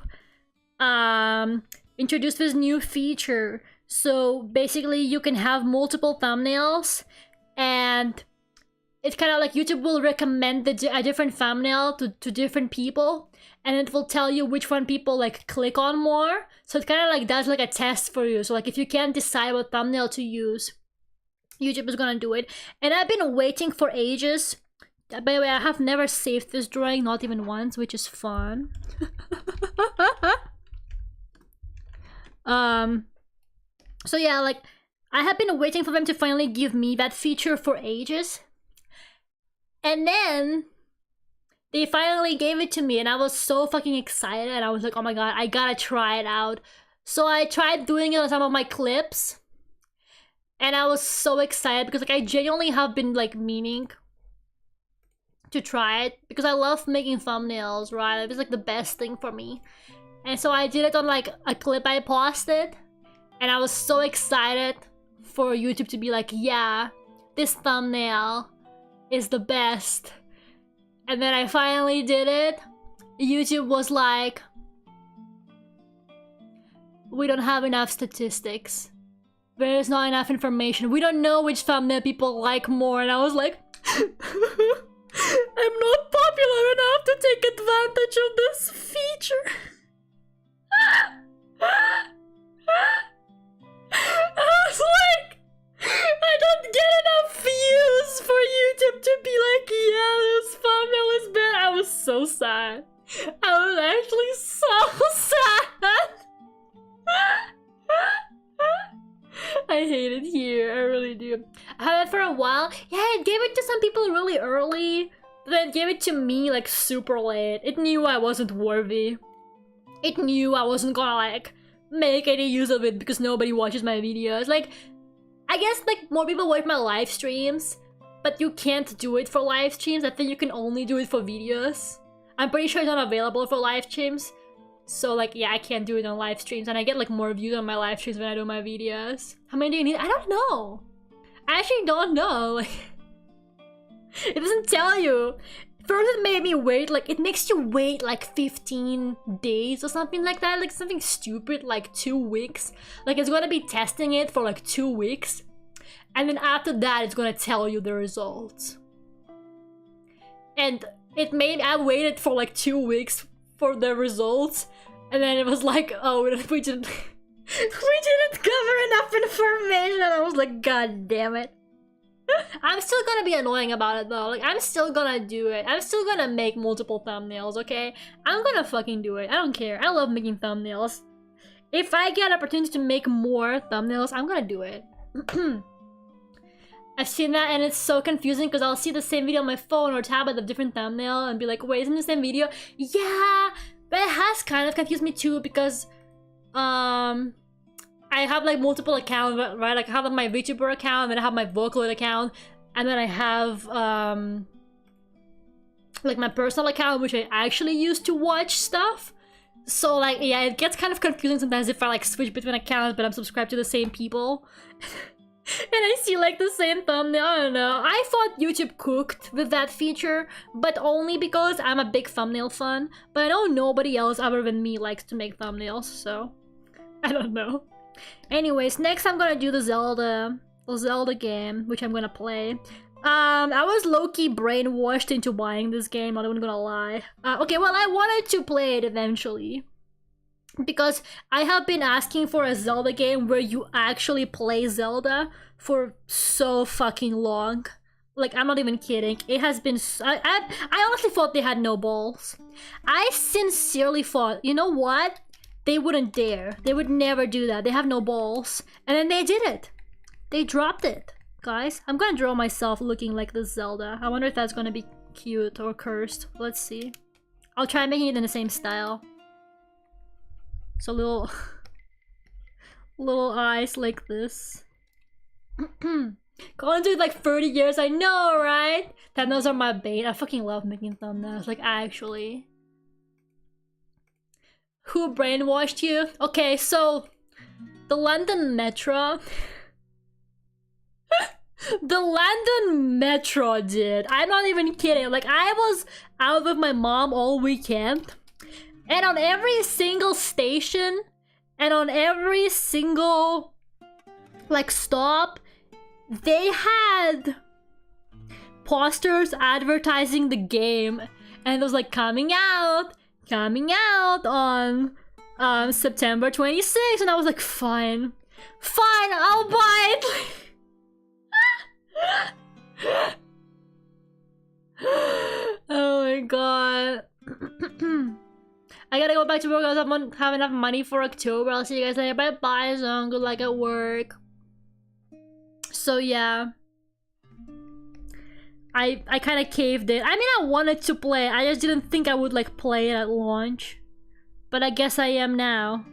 introduced this new feature. So basically you can have multiple thumbnails, and it's kind of like YouTube will recommend a different thumbnail to different people, and it will tell you which one people like click on more. So it kind of like does like a test for you. So like if you can't decide what thumbnail to use, YouTube is gonna do it. And I've been waiting for ages. By the way, I have never saved this drawing, not even once, which is fun. So yeah, like, I have been waiting for them to finally give me that feature for ages. And then they finally gave it to me, and I was so fucking excited, and I was like, oh my god, I gotta try it out. So I tried doing it on some of my clips, and I was so excited because like I genuinely have been like meaning to try it because I love making thumbnails, right? It was like the best thing for me. And so I did it on like a clip I posted, and I was so excited for YouTube to be like, yeah, this thumbnail is the best. And then I finally did it. YouTube was like, we don't have enough statistics. There's not enough information. We don't know which thumbnail people like more. And I was like, I'm not popular enough to take advantage of this feature. I was like, I don't get enough views for YouTube to be like, yeah, this thumbnail is bad. I was so sad. I was actually so sad. I hate it here, I really do. I had it for a while. Yeah, it gave it to some people really early, but then it gave it to me like super late. It knew I wasn't worthy. It knew I wasn't gonna like make any use of it because nobody watches my videos. Like, I guess like more people watch my live streams, but you can't do it for live streams. I think you can only do it for videos. I'm pretty sure it's not available for live streams. So like, yeah, I can't do it on live streams, and I get like more views on my live streams when I do my videos. How many do you need? I don't know. I actually don't know. Like, it doesn't tell you. First it made me wait, like, it makes you wait like 15 days or something like that. Like something stupid, like 2 weeks. Like it's gonna be testing it for like 2 weeks. And then after that, it's gonna tell you the results. And it made, I waited for like 2 weeks for the results. And then it was like, oh, we didn't cover enough information. And I was like, god damn it. I'm still gonna be annoying about it though. Like, I'm still gonna do it. I'm still gonna make multiple thumbnails, okay? I'm gonna fucking do it. I don't care. I love making thumbnails. If I get an opportunity to make more thumbnails, I'm gonna do it. I've seen that and it's so confusing because I'll see the same video on my phone or tablet of different thumbnail and be like, wait, isn't it the same video? Yeah, but it has kind of confused me too because I have like multiple accounts, right? Like I have like, my Vtuber account and then I have my Duckult account. and then I have like my personal account, which I actually use to watch stuff. So like, yeah, it gets kind of confusing sometimes if I like switch between accounts, but I'm subscribed to the same people. And I see like the same thumbnail. I don't know. I thought YouTube cooked with that feature, but only because I'm a big thumbnail fan. But I know nobody else other than me likes to make thumbnails, so I don't know. Anyways, next I'm gonna do the Zelda game, which I'm gonna play. I was low-key brainwashed into buying this game, not even gonna lie. Okay, well, I wanted to play it eventually, because I have been asking for a Zelda game where you actually play Zelda for so fucking long. Like, I'm not even kidding. It has been... I honestly thought they had no balls. I sincerely thought, you know what? They wouldn't dare. They would never do that. They have no balls. And then they did it. They dropped it. Guys, I'm gonna draw myself looking like this Zelda. I wonder if that's gonna be cute or cursed. Let's see. I'll try making it in the same style. So little... little eyes like this. Going to like 30 years, I know, right? Thumbnails are my bait. I fucking love making thumbnails, like actually. Who brainwashed you? Okay, so... the London Metro... the London Metro did. I'm not even kidding. Like, I was out with my mom all weekend, and on every single station and on every single like stop, they had posters advertising the game, and it was like coming out on September 26th, and I was like, fine, I'll buy it. Oh my god. I gotta go back to work. I don't have enough money for October. I'll see you guys later. Bye bye, so good luck at work. So yeah, I kind of caved in. I mean, I wanted to play. I just didn't think I would like play it at launch, but I guess I am now.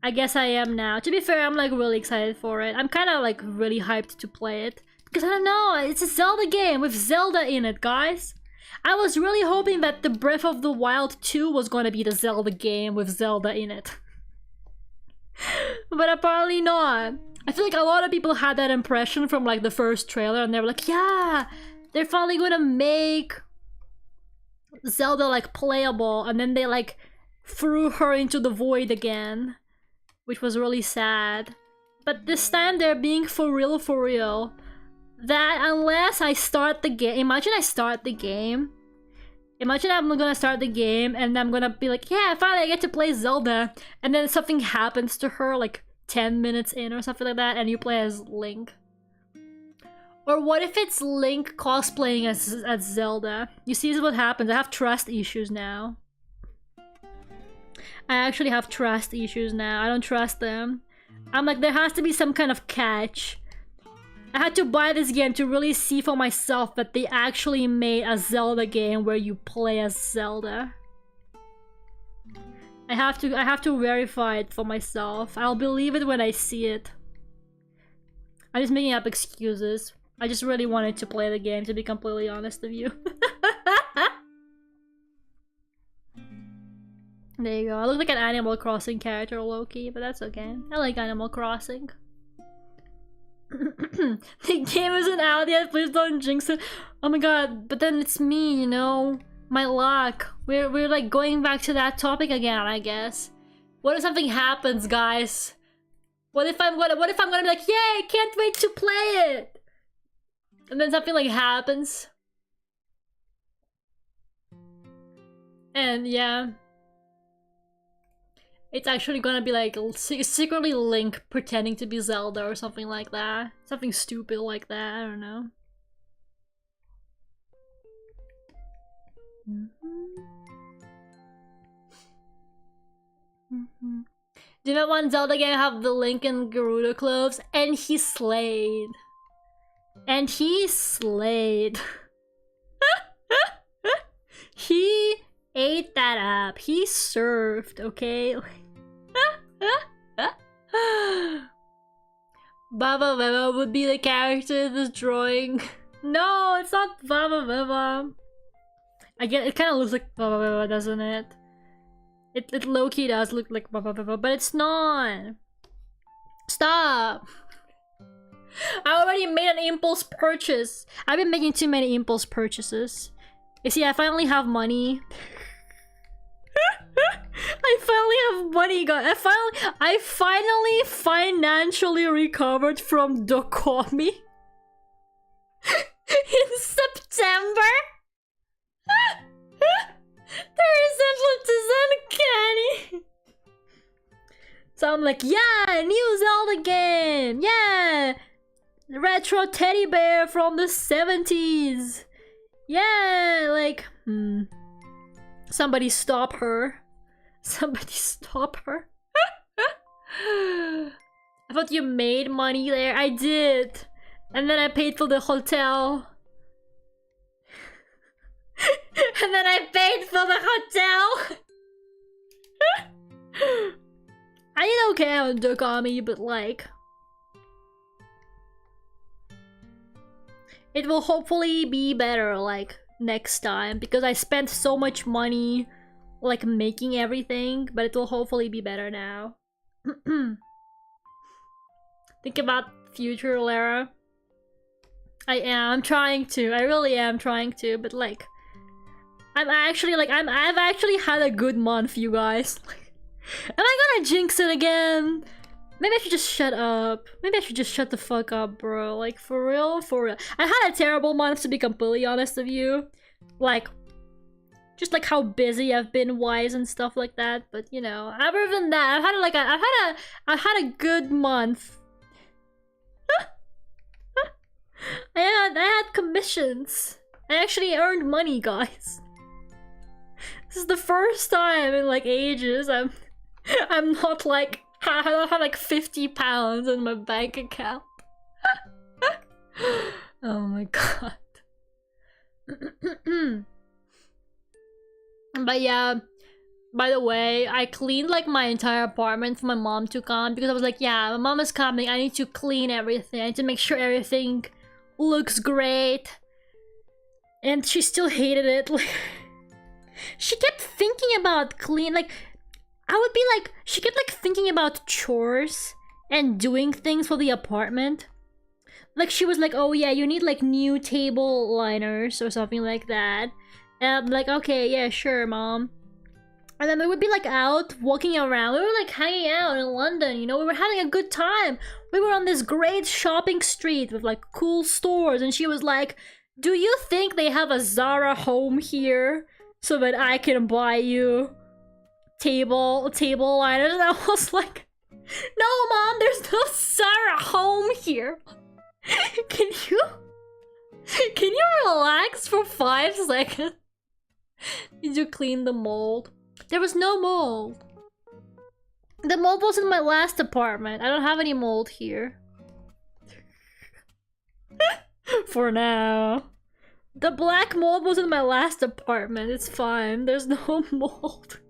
To be fair, I'm like really excited for it. I'm kind of like really hyped to play it because I don't know, it's a Zelda game with Zelda in it, guys. I was really hoping that the Breath of the Wild 2 was gonna be the Zelda game with Zelda in it. But apparently not. I feel like a lot of people had that impression from like the first trailer, and they were like, yeah, they're finally gonna make Zelda like playable, and then they like threw her into the void again, which was really sad. But this time they're being for real. That unless I start the game, imagine I'm gonna start the game and I'm gonna be like, yeah, finally I get to play Zelda, and then something happens to her like 10 minutes in or something like that, and you play as Link. Or what if it's Link cosplaying as Zelda? You see, this is what happens. I have trust issues now. I actually have trust issues now. I don't trust them. I'm like, there has to be some kind of catch. I had to buy this game to really see for myself that they actually made a Zelda game where you play as Zelda. I have to verify it for myself. I'll believe it when I see it. I'm just making up excuses. I just really wanted to play the game, to be completely honest with you. There you go. I look like an Animal Crossing character, low-key, but that's okay. I like Animal Crossing. The game isn't out yet, please don't jinx it. Oh my god, but then it's me, you know? My luck. We're like going back to that topic again, I guess. What if something happens, guys? What if I'm gonna be like, yay, can't wait to play it? And then something like happens. And yeah. It's actually gonna be like secretly Link pretending to be Zelda or something like that. Something stupid like that, I don't know. Did that one Zelda game have the Link and Gerudo clothes? And he slayed. And he slayed. He ate that up. He served, okay? Baba Baba would be the character in this drawing. No, it's not Baba Baba. Again, it kind of looks like Baba Baba, doesn't it? It low-key does look like Baba Baba, but it's not. Stop! I already made an impulse purchase. I've been making too many impulse purchases. You see, I finally have money. I finally have money, guys. I finally financially recovered from Duckult in September. The resemblance is uncanny. So I'm like, yeah, new Zelda game. Yeah, retro teddy bear from the 70s. Yeah, like, somebody stop her. Somebody stop her. I thought you made money there. I did. And then I paid for the hotel. And then I paid for the hotel. I did okay on Duckult, but like, it will hopefully be better like next time because I spent so much money like making everything, but it will hopefully be better now. Think about future, Lera. I'm trying to. I really am trying to, but like, I've actually had a good month, you guys. Like, am I gonna jinx it again? Maybe I should just shut up. Maybe I should just shut the fuck up, bro. Like, for real, for real. I had a terrible month, to be completely honest with you. Like, just like how busy I've been wise and stuff like that. But you know, other than that, I've had a good month. I had commissions. I actually earned money, guys. This is the first time in like ages I'm not like, I don't have like 50 pounds in my bank account. Oh my god. But yeah, by the way, I cleaned like my entire apartment for my mom to come because I was like, yeah, my mom is coming, I need to clean everything. I need to make sure everything looks great. And she still hated it. Like, she kept thinking about she kept like thinking about chores and doing things for the apartment. Like, she was like, oh yeah, you need like new table liners or something like that. And I'm like, okay, yeah, sure, mom. And then we would be like out walking around. We were like hanging out in London, you know, we were having a good time. We were on this great shopping street with like cool stores, and she was like, do you think they have a Zara home here so that I can buy you table liners? And I was like, no mom, there's no Zara home here. Can you relax for 5 seconds? Did you clean the mold? There was no mold. The mold was in my last apartment. I don't have any mold here. For now. The black mold was in my last apartment. It's fine. There's no mold.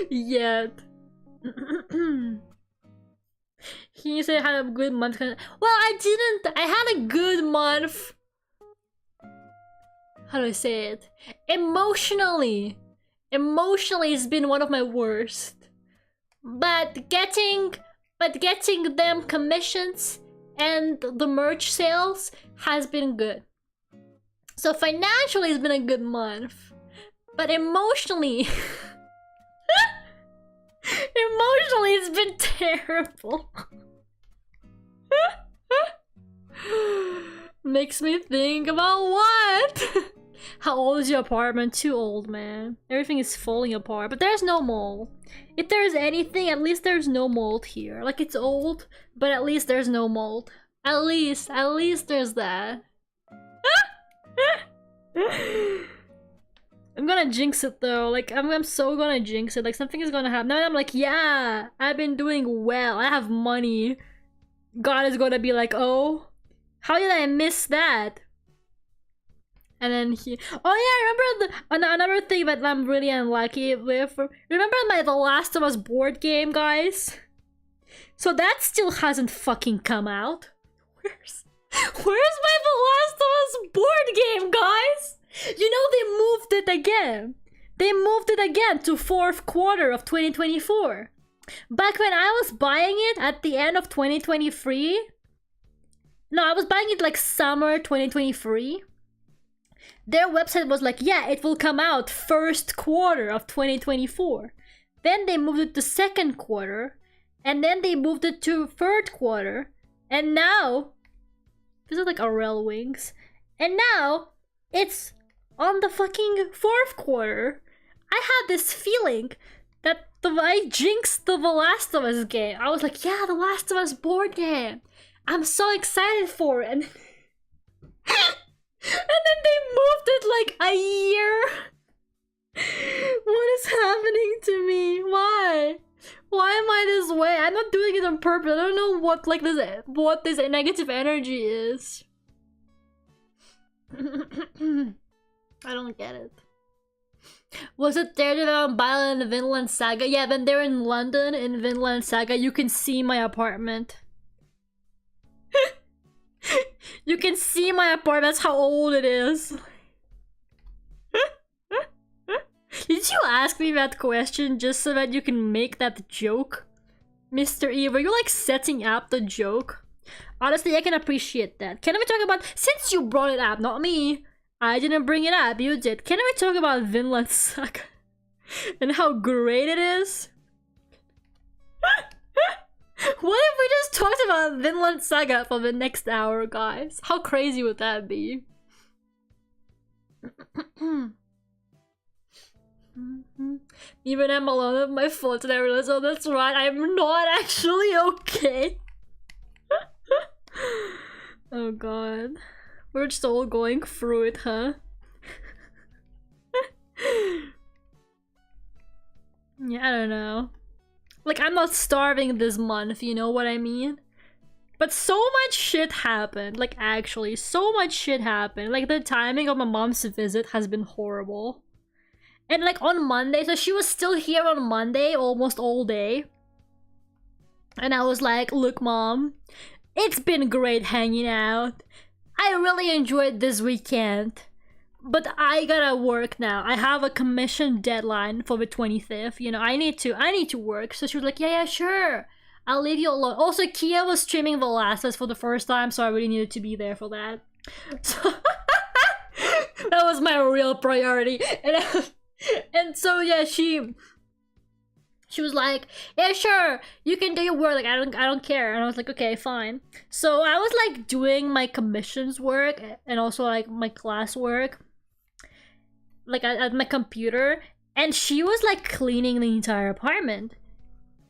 Yet. He said I had a good month. Well, I didn't. I had a good month. How do I say it? Emotionally. Emotionally, it's been one of my worst. But getting them commissions and the merch sales has been good. So financially, it's been a good month. But emotionally... emotionally, it's been terrible. Makes me think about what? How old is your apartment? Too old, man. Everything is falling apart. But there's no mold. If there's anything, at least there's no mold here. Like, it's old, but at least there's no mold. At least there's that. I'm gonna jinx it though. Like, I'm so gonna jinx it. Like, something is gonna happen. Now I'm like, yeah, I've been doing well. I have money. God is gonna be like, oh, how did I miss that? And then he... Oh yeah, I remember another thing that I'm really unlucky with. Remember the Last of Us board game, guys? So that still hasn't fucking come out. Where's my The Last of Us board game, guys? You know they moved it again. They moved it again to 4th quarter of 2024. Back when I was buying it at the end of 2023. No, I was buying it like summer 2023. Their website was like, yeah, it will come out 1st quarter of 2024. Then they moved it to 2nd quarter. And then they moved it to 3rd quarter. And now, this is like Aurel Wings. And now, it's on the fucking 4th quarter. I had this feeling that I jinxed the Last of Us game. I was like, yeah, the Last of Us board game. I'm so excited for it. And, and then they moved it like a year. What is happening to me? Why? Why am I this way? I'm not doing it on purpose. I don't know what this negative energy is. I don't get it. Was it there that I'm buying the Vinland Saga? Yeah, when they're in London in Vinland Saga, you can see my apartment. You can see my apartment. That's how old it is. Did you ask me that question just so that you can make that joke? Mr. E, were you like setting up the joke? Honestly, I can appreciate that. Can we talk about, since you brought it up, not me. I didn't bring it up, you did. Can we talk about Vinland Saga? And how great it is? What if we just talked about Vinland Saga for the next hour, guys? How crazy would that be? Even I'm alone with my fault and I realized, oh, that's right, I'm not actually okay. Oh god. We're just all going through it, huh? Yeah, I don't know. Like, I'm not starving this month, you know what I mean? But so much shit happened. Like, actually, so much shit happened. Like, the timing of my mom's visit has been horrible. And like on Monday, so she was still here on Monday almost all day. And I was like, look mom, it's been great hanging out. I really enjoyed this weekend. But I gotta work now. I have a commission deadline for the 25th. You know, I need to work. So she was like, yeah, sure. I'll leave you alone. Also, Kia was streaming The Last of Us for the first time, so I really needed to be there for that. So that was my real priority. And so yeah, she was like, yeah, sure, you can do your work, like I don't care. And I was like, okay, fine. So I was like doing my commissions work and also like my class work, like at my computer, and she was like cleaning the entire apartment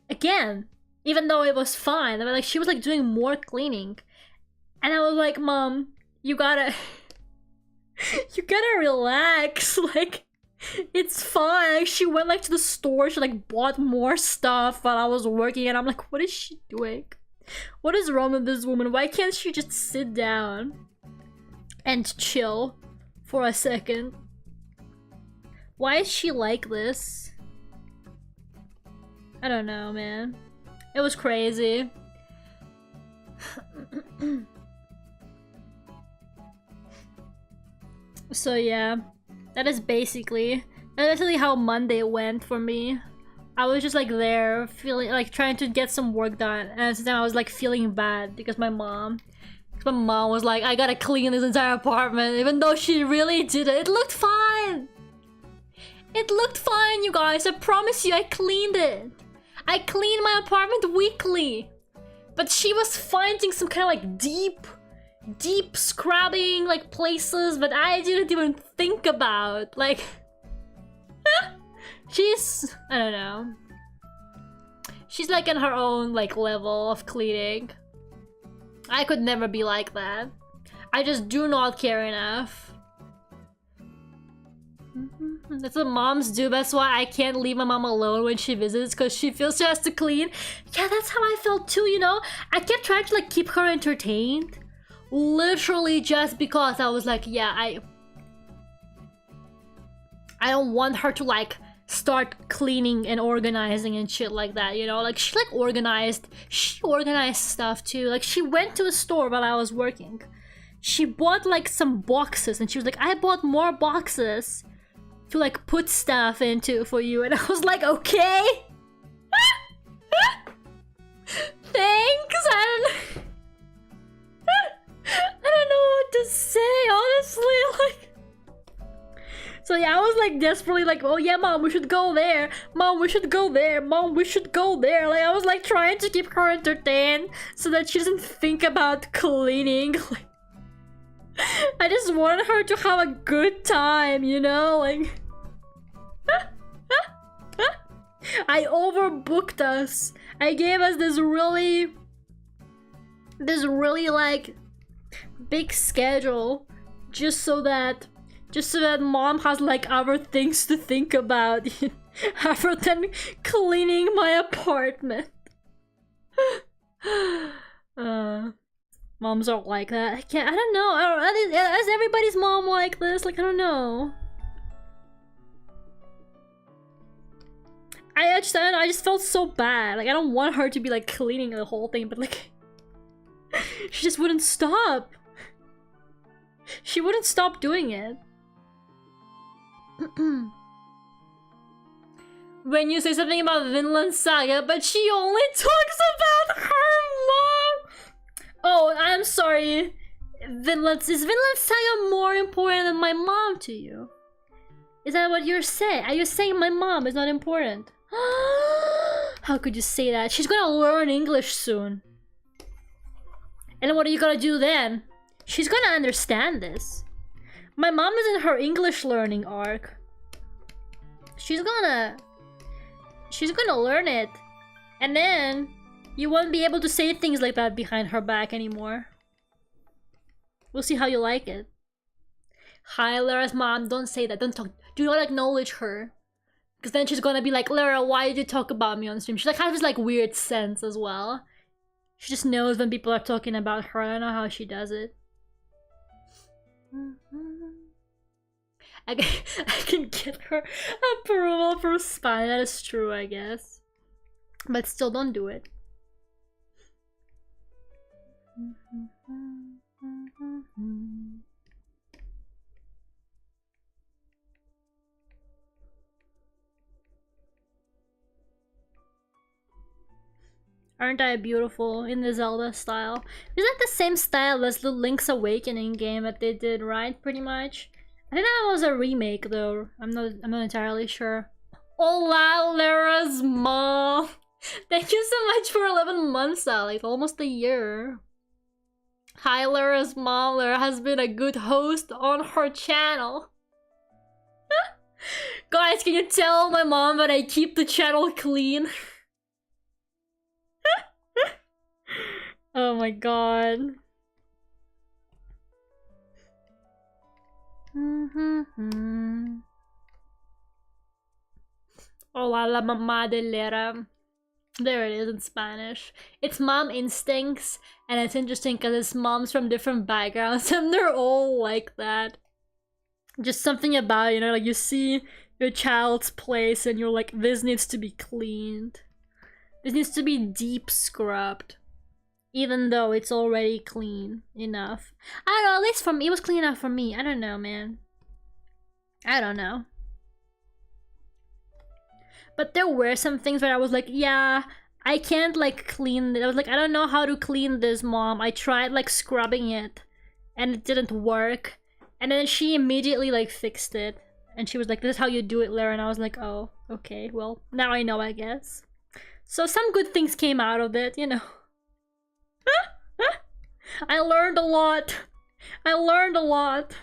again, even though it was fine. But like she was like doing more cleaning, and I was like, mom, you gotta relax. Like, it's fine. She went like to the store, she like bought more stuff while I was working, and I'm like, what is she doing? What is wrong with this woman? Why can't she just sit down and chill for a second? Why is she like this? I don't know, man. It was crazy. So yeah, that's basically how Monday went for me. I was just like there, feeling like trying to get some work done, and at the same time I was like feeling bad because my mom was like, I gotta clean this entire apartment, even though she really did it. It looked fine. It looked fine, you guys. I promise you, I cleaned it. I clean my apartment weekly. But she was finding some kind of like deep scrubbing like places that I didn't even think about. Like she's, I don't know. She's like in her own like level of cleaning. I could never be like that. I just do not care enough. That's what moms do. That's why I can't leave my mom alone when she visits, because she feels she has to clean. Yeah, that's how I felt too, you know? I kept trying to like keep her entertained. Literally just because I was like, yeah, I don't want her to like start cleaning and organizing and shit like that, you know? Like, she organized stuff too. Like, she went to a store while I was working. She bought like some boxes and she was like, I bought more boxes to like put stuff into for you. And I was like, okay. Thanks. I don't know what to say, honestly. Like, so yeah, I was like desperately like, oh yeah, mom, we should go there. Mom, we should go there. Mom, we should go there. Like, I was like trying to keep her entertained so that she doesn't think about cleaning. Like, I just wanted her to have a good time, you know? Like, I overbooked us. I gave us this really like big schedule just so that mom has like other things to think about other than cleaning my apartment. Moms are like that. I don't know. Is everybody's mom like this? Like, I don't know. I just felt so bad. Like, I don't want her to be like cleaning the whole thing, but like she just wouldn't stop. She wouldn't stop doing it. When you say something about Vinland Saga, but she only talks about her mom. Oh, I'm sorry. Is Vinland Saga more important than my mom to you? Is that what you're saying? Are you saying my mom is not important? How could you say that? She's gonna learn English soon. And what are you gonna do then? She's gonna understand this. My mom is in her English learning arc. She's gonna learn it. And then you won't be able to say things like that behind her back anymore. We'll see how you like it. Hi, Lera's mom. Don't say that. Don't talk. Do not acknowledge her. Because then she's gonna be like, Lera, why did you talk about me on stream? She like has this like weird sense as well. She just knows when people are talking about her. I don't know how she does it. I can get her approval for spy. That is true, I guess. But still, don't do it. Aren't I beautiful in the Zelda style? Is that the same style as the Link's Awakening game that they did, right? Pretty much. I think that was a remake though. I'm not entirely sure. Hola, Lera's mom. Thank you so much for 11 months, Alex. Almost a year. Hi, Lera's mom. Lera has been a good host on her channel. Guys, can you tell my mom that I keep the channel clean? Oh my god. Hola, la mamá de Lera. There it is in Spanish. It's mom instincts, and it's interesting because it's moms from different backgrounds and they're all like that. Just something about it, you know, like you see your child's place and you're like, this needs to be cleaned. This needs to be deep scrubbed. Even though it's already clean enough. I don't know, at least for me, it was clean enough for me. I don't know, man. I don't know. But there were some things where I was like, yeah, I can't like clean it. I was like, I don't know how to clean this, mom. I tried like scrubbing it and it didn't work. And then she immediately like fixed it. And she was like, this is how you do it, Lera. And I was like, oh, okay, well, now I know, I guess. So some good things came out of it, you know. I learned a lot. I learned a lot.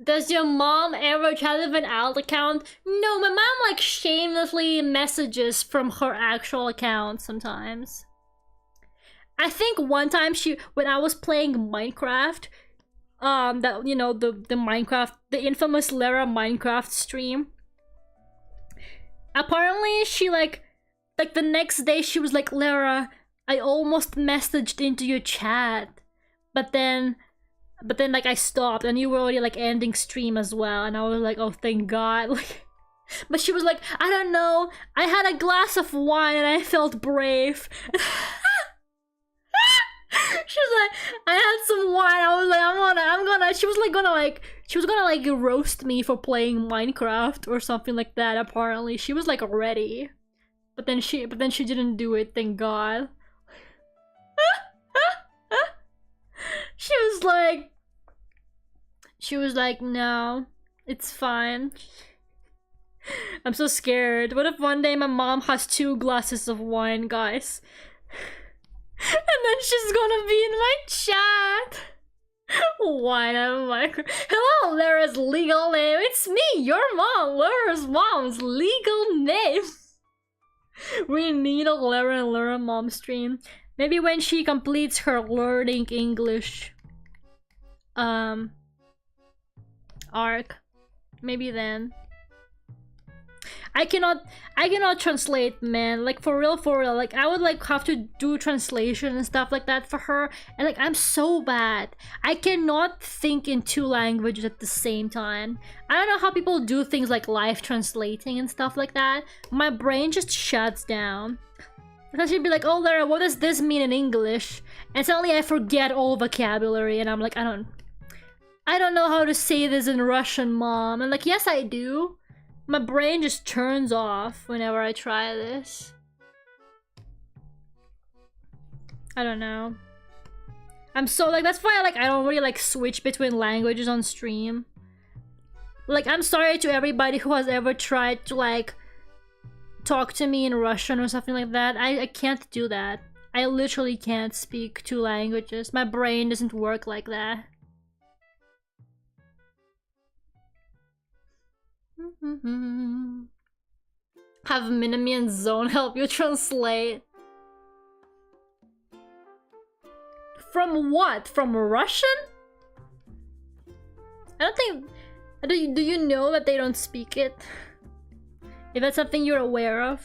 Does your mom ever try to have an alt account? No, my mom like shamelessly messages from her actual account sometimes. I think one time when I was playing Minecraft, that, you know, the Minecraft, the infamous Lera Minecraft stream. Apparently she like the next day she was like, Lera, I almost messaged into your chat, but then But then like I stopped and you were already like ending stream as well, and I was like, oh thank God. Like, but she was like, I don't know, I had a glass of wine and I felt brave. She was like, I had some wine. I was like, I'm gonna. She was gonna like roast me for playing Minecraft or something like that. Apparently, she was like ready, but then she didn't do it. Thank God. She was like, no, it's fine. I'm so scared. What if one day my mom has 2 glasses of wine, guys? And then she's gonna be in my chat. Wine and Minecraft. Hello, Lera's legal name. It's me, your mom. Lera's mom's legal name. We need a Lera and Lera mom stream. Maybe when she completes her learning English arc. Maybe then. I cannot translate, man. Like for real. Like I would like have to do translation and stuff like that for her. And like I'm so bad. I cannot think in 2 languages at the same time. I don't know how people do things like live translating and stuff like that. My brain just shuts down. And she'd be like, oh Lera, what does this mean in English? And suddenly I forget all vocabulary and I'm like, I don't know how to say this in Russian, mom. And like, yes I do. My brain just turns off whenever I try this. I don't know. I'm so like, that's why I don't really like switch between languages on stream. Like, I'm sorry to everybody who has ever tried to like talk to me in Russian or something like that. I can't do that. I literally can't speak 2 languages. My brain doesn't work like that. Have Minami and Zone help you translate. From what? From Russian? I don't think... Do you know that they don't speak it? If that's something you're aware of.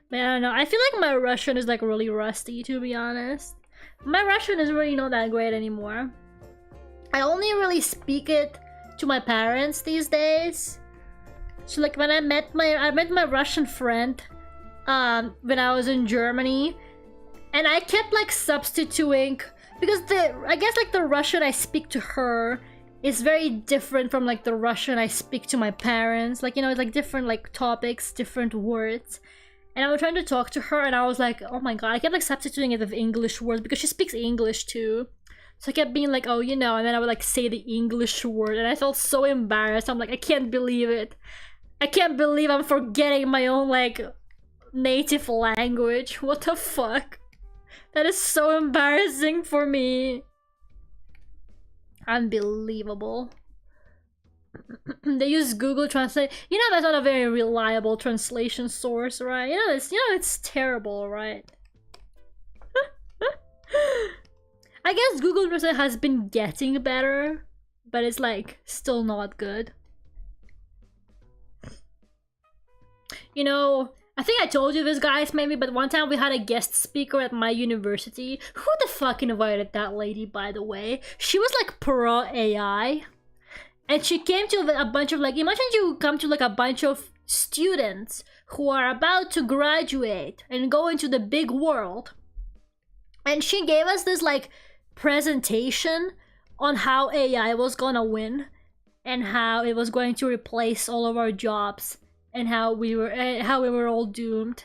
But I don't know. I feel like my Russian is like really rusty, to be honest. My Russian is really not that great anymore. I only really speak it to my parents these days. So like when I met my Russian friend when I was in Germany, and I kept like substituting because I guess like the Russian I speak to her is very different from like the Russian I speak to my parents. Like, you know, it's like different like topics, different words. And I was trying to talk to her and I was like, oh my god, I kept like substituting it with English words because she speaks English too. So I kept being like, oh, you know, and then I would like say the English word and I felt so embarrassed. I'm like, I can't believe it. I can't believe I'm forgetting my own like native language. What the fuck? That is so embarrassing for me. Unbelievable. They use Google Translate. You know that's not a very reliable translation source, right? You know it's terrible, right? I guess Google Translate has been getting better, but it's like still not good. You know, I think I told you this, guys, maybe, but one time we had a guest speaker at my university. Who the fuck invited that lady, by the way? She was like pro AI. And she came to a bunch of like, imagine you come to like a bunch of students who are about to graduate and go into the big world. And she gave us this like presentation on how AI was gonna win and how it was going to replace all of our jobs and how we were all doomed.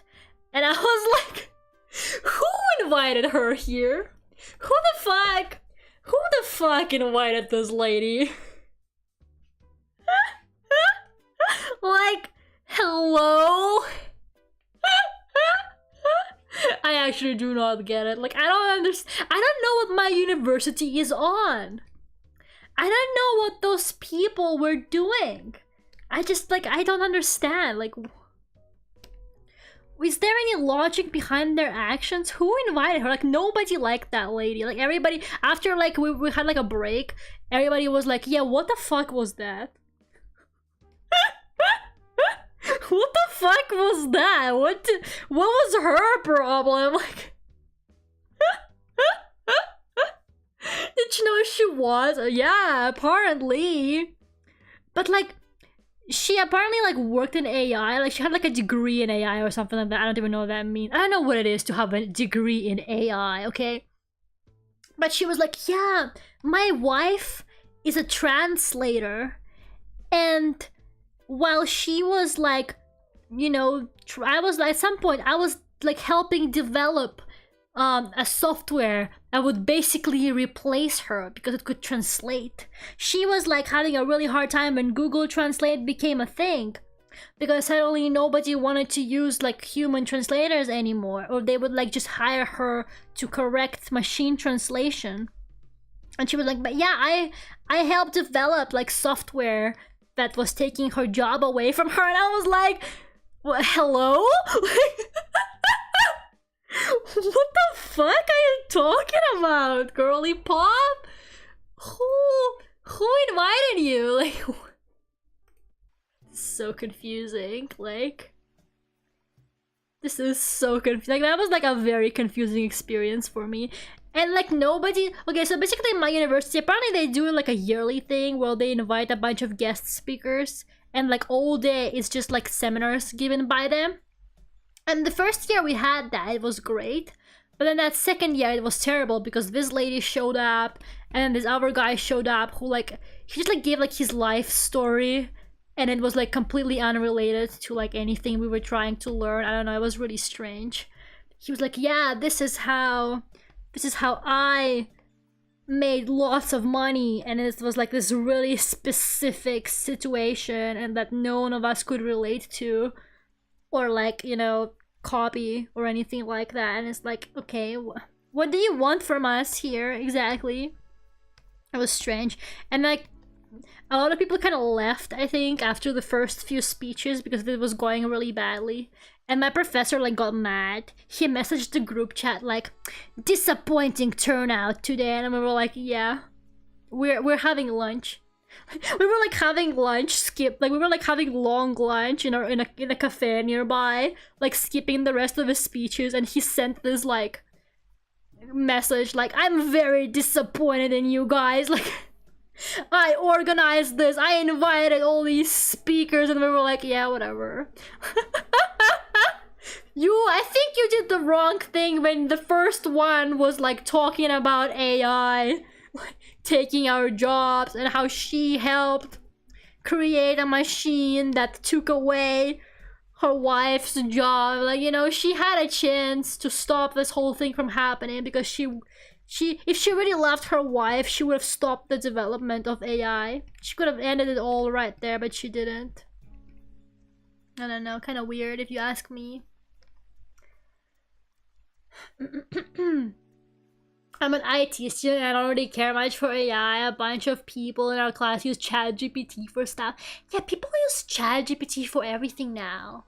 And I was like, who invited her here? Who the fuck invited this lady? Like, hello? I actually do not get it. Like, I don't understand. I don't know what my university is on. I don't know what those people were doing. I just, like, I don't understand. Like, is there any logic behind their actions? Who invited her? Like, nobody liked that lady. Like, everybody, after, like, we had, like, a break, everybody was like, yeah, what the fuck was that? What the fuck was that? What was her problem? Like, did she know who she was? Yeah, apparently. But like, she apparently like worked in AI. Like, she had like a degree in AI or something like that. I don't even know what that means. I don't know what it is to have a degree in AI. Okay. But she was like, yeah, my wife is a translator, and while she was like, you know, I was at some point I was like helping develop a software that would basically replace her because it could translate. She was like having a really hard time when Google Translate became a thing, because suddenly nobody wanted to use like human translators anymore, or they would like just hire her to correct machine translation. And she was like, but yeah, I helped develop like software that was taking her job away from her. And I was like, what, hello? What the fuck are you talking about, girly pop? Who invited you? Like, so confusing. Like, this is so confusing. Like, that was like a very confusing experience for me. And like, nobody, okay, so basically my university, apparently they do like a yearly thing where they invite a bunch of guest speakers, and like all day it's just like seminars given by them. And the first year we had that, it was great. But then that second year it was terrible because this lady showed up and then this other guy showed up who like, he just like gave like his life story, and it was like completely unrelated to like anything we were trying to learn. I don't know, it was really strange. He was like, yeah, this is how I made lots of money, and it was like this really specific situation and that no one of us could relate to or like, you know, copy or anything like that. And it's like, okay, what do you want from us here exactly? It was strange. And like, a lot of people kind of left, I think, after the first few speeches because it was going really badly. And my professor like got mad. He messaged the group chat like, disappointing turnout today. And we were like, yeah, we're having lunch. We were like having lunch skip, like we were like having long lunch in a cafe nearby, like skipping the rest of his speeches, and he sent this like message like, I'm very disappointed in you guys. Like, I organized this, I invited all these speakers, and we were like, yeah, whatever. I think you did the wrong thing when the first one was like talking about AI taking our jobs and how she helped create a machine that took away her wife's job. Like, you know, she had a chance to stop this whole thing from happening because she if she really loved her wife, she would have stopped the development of AI. She could have ended it all right there, but she didn't. I don't know, kind of weird if you ask me. I'm an IT student and I don't really care much for AI. A bunch of people in our class use ChatGPT for stuff. Yeah, people use ChatGPT for everything now.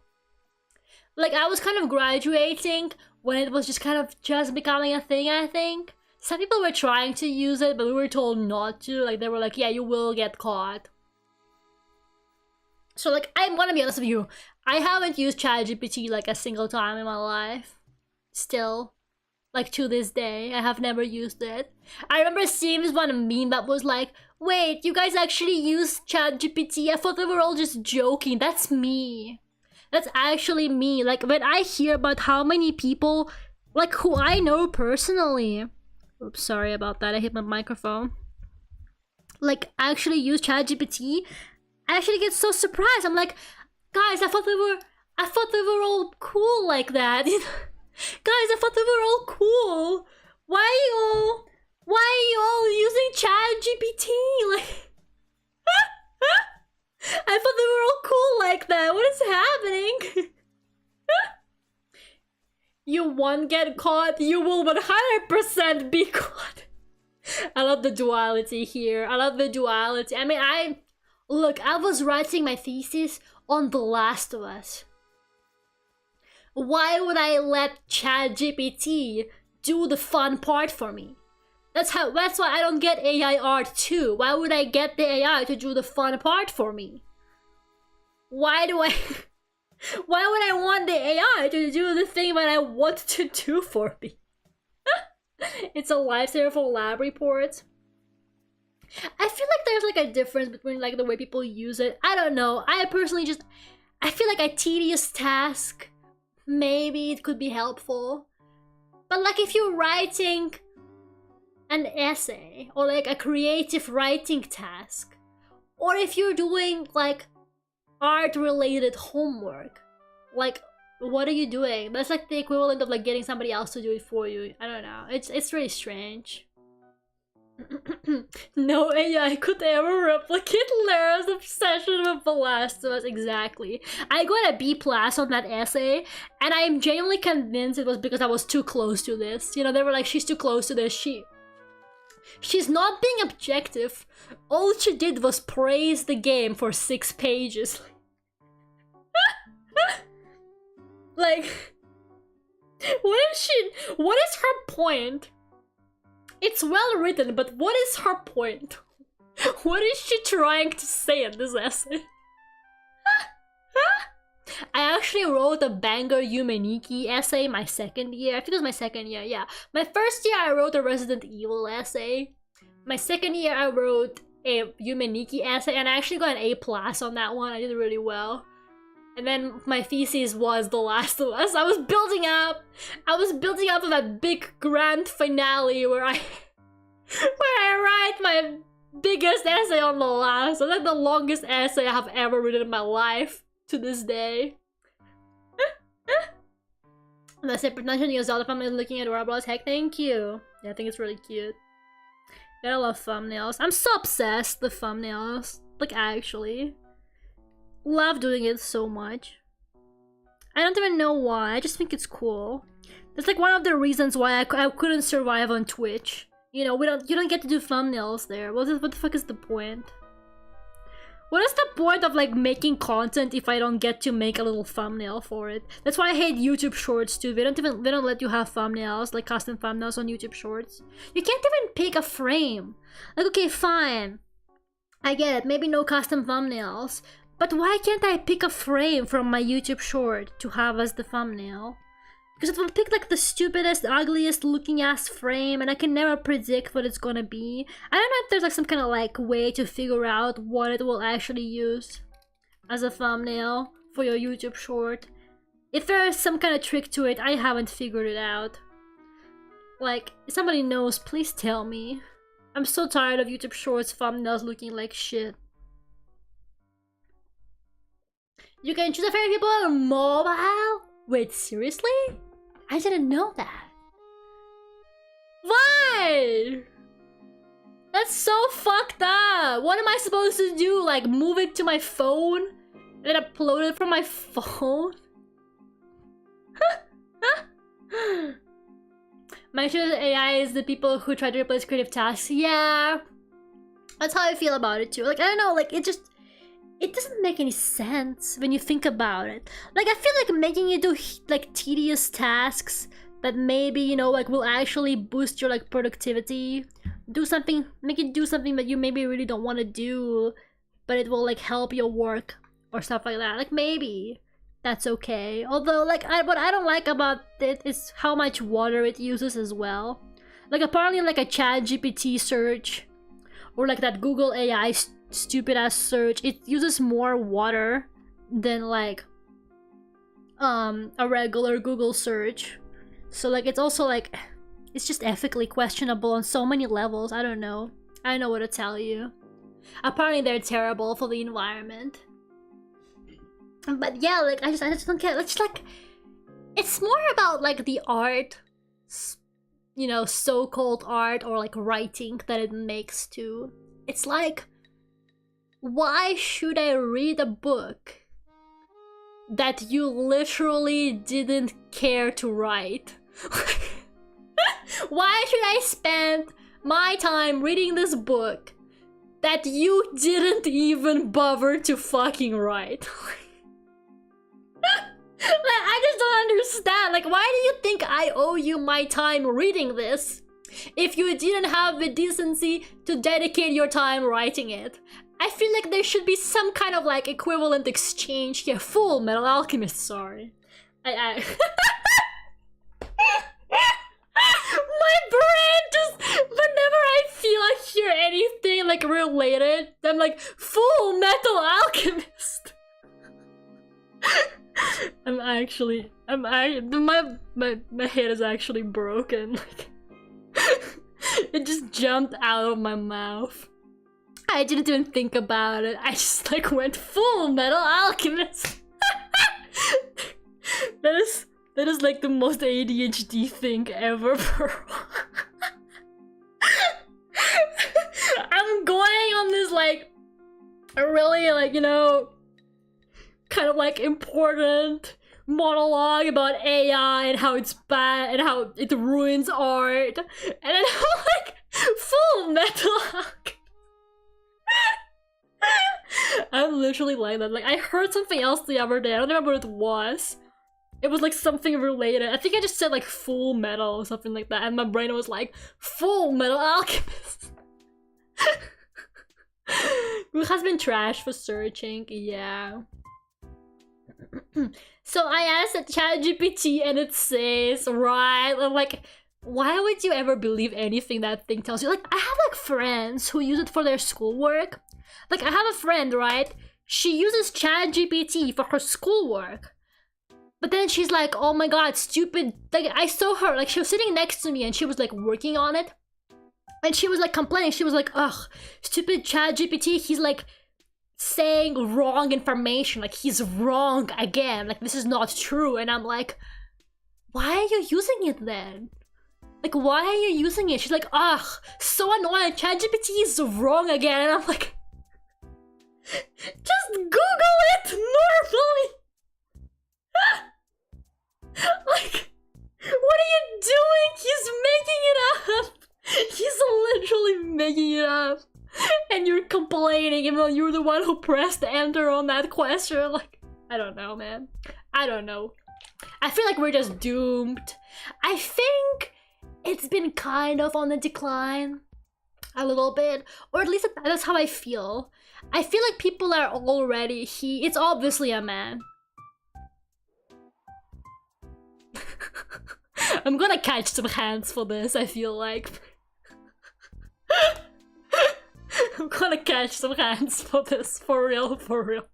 Like, I was kind of graduating when it was just kind of just becoming a thing, I think. Some people were trying to use it, but we were told not to. Like, they were like, yeah, you will get caught. So, like, I'm gonna be honest with you. I haven't used ChatGPT, like, a single time in my life. Still. Like, to this day, I have never used it. I remember seeing this one meme that was like, wait, you guys actually use ChatGPT? I thought they were all just joking. That's me. That's actually me. Like, when I hear about how many people, like, who I know personally, oops, sorry about that, I hit my microphone, like, actually use ChatGPT, I actually get so surprised. I'm like, guys, I thought they were all cool like that. Guys, I thought they were all cool. Why are you all using ChatGPT? Like, I thought they were all cool like that. What is happening? You won't get caught. You will 100% be caught. I love the duality here. I love the duality. I mean, I was writing my thesis on The Last of Us. Why would I let ChatGPT do the fun part for me? That's why I don't get AI art too. Why would I get the AI to do the fun part for me? Why do I... Why would I want the AI to do the thing that I want to do for me? It's a lifesaver for lab reports. I feel like there's like a difference between like the way people use it. I don't know. I personally just... I feel like a tedious task, maybe it could be helpful. But like if you're writing an essay or like a creative writing task, or if you're doing like art-related homework, like what are you doing? That's like the equivalent of like getting somebody else to do it for you. I don't know. It's really strange. No AI could ever replicate Lera's obsession with The Last of Us. Exactly. I got a B+ on that essay, and I am genuinely convinced it was because I was too close to this. You know, they were like, she's too close to this. She's not being objective. All she did was praise the game for 6 pages. Like, what is her point? It's well written, but what is her point? What is she trying to say in this essay? I actually wrote a banger Yumeniki essay my second year. I think it was my second year, yeah. My first year I wrote a Resident Evil essay. My second year I wrote a Yumeniki essay, and I actually got an A+ on that one. I did really well. And then my thesis was The Last of Us. I was building up to that big grand finale where I write my biggest essay on The Last. It's like the longest essay I have ever written in my life to this day. And I said pronunciation your Zelda family looking at Roblox. Heck, thank you. Yeah, I think it's really cute. Yeah, I love thumbnails. I'm so obsessed with thumbnails. Like, actually. Love doing it so much. I don't even know why. I just think it's cool. That's like one of the reasons why I couldn't survive on Twitch. You know, you don't get to do thumbnails there. What the fuck is the point? What is the point of like making content if I don't get to make a little thumbnail for it? That's why I hate YouTube Shorts too. They don't let you have thumbnails, like custom thumbnails on YouTube Shorts. You can't even pick a frame. Like, okay, fine. I get it. Maybe no custom thumbnails. But why can't I pick a frame from my YouTube short to have as the thumbnail? Because it will pick like the stupidest, ugliest looking ass frame, and I can never predict what it's gonna be. I don't know if there's like some kind of like way to figure out what it will actually use as a thumbnail for your YouTube short. If there is some kind of trick to it, I haven't figured it out. Like, if somebody knows, please tell me. I'm so tired of YouTube shorts thumbnails looking like shit. You can choose a favorite people on mobile? Wait, seriously? I didn't know that. Why? That's so fucked up. What am I supposed to do? Like, move it to my phone? And then upload it from my phone? My sure AI is the people who try to replace creative tasks. Yeah. That's how I feel about it too. Like, I don't know, like, it doesn't make any sense when you think about it. Like, I feel like making you do like tedious tasks that maybe, you know, like will actually boost your like productivity. Make you do something that you maybe really don't want to do, but it will like help your work or stuff like that. Like, maybe that's okay. Although, like, what I don't like about it is how much water it uses as well. Like, apparently, like a ChatGPT search or like that Google AI stupid ass search, it uses more water than like a regular Google search. So like it's also like it's just ethically questionable on so many levels. I don't know what to tell you. Apparently they're terrible for the environment. But yeah, like I just don't care. It's just like it's more about like the art, you know, so-called art or like writing that it makes too. It's like, why should I read a book that you literally didn't care to write? Why should I spend my time reading this book that you didn't even bother to fucking write? Like, I just don't understand. Like, why do you think I owe you my time reading this if you didn't have the decency to dedicate your time writing it. I feel like there should be some kind of like equivalent exchange here. Full Metal Alchemist, sorry. I my brain just, whenever I feel I hear anything like related, I'm like, Full Metal Alchemist. My head is actually broken. Like, it just jumped out of my mouth. I didn't even think about it. I just like went Full Metal Alchemist. That is like the most ADHD thing ever, bro. I'm going on this like really like, you know, kind of like important monologue about AI and how it's bad and how it ruins art, and then I'm like, Full Metal Alchemist. I'm literally like that. Like, I heard something else the other day. I don't remember what it was. It was like something related. I think I just said like Full Metal or something like that, and my brain was like, Full Metal Alchemist. Who has been trashed for searching? Yeah. So I asked at ChatGPT and it says, right, I'm like, why would you ever believe anything that thing tells you? Like, I have like friends who use it for their schoolwork. Like, I have a friend, right? She uses ChatGPT for her schoolwork. But then she's like, oh my god, stupid. Like, I saw her, like, she was sitting next to me and she was like working on it. And she was like complaining. She was like, ugh, stupid ChatGPT, he's like saying wrong information. Like, he's wrong again. Like, this is not true. And I'm like, why are you using it then? Like, why are you using it? She's like, ugh, so annoying. ChatGPT is wrong again. And I'm like, just Google it normally. Like, what are you doing? He's making it up. He's literally making it up. And you're complaining even though you're the one who pressed enter on that question. Like, I don't know, man. I don't know. I feel like we're just doomed. I think it's been kind of on the decline. A little bit. Or at least that's how I feel. I feel like people are already... It's obviously a man. I'm gonna catch some hands for this, I feel like. I'm gonna catch some hands for this, for real, for real.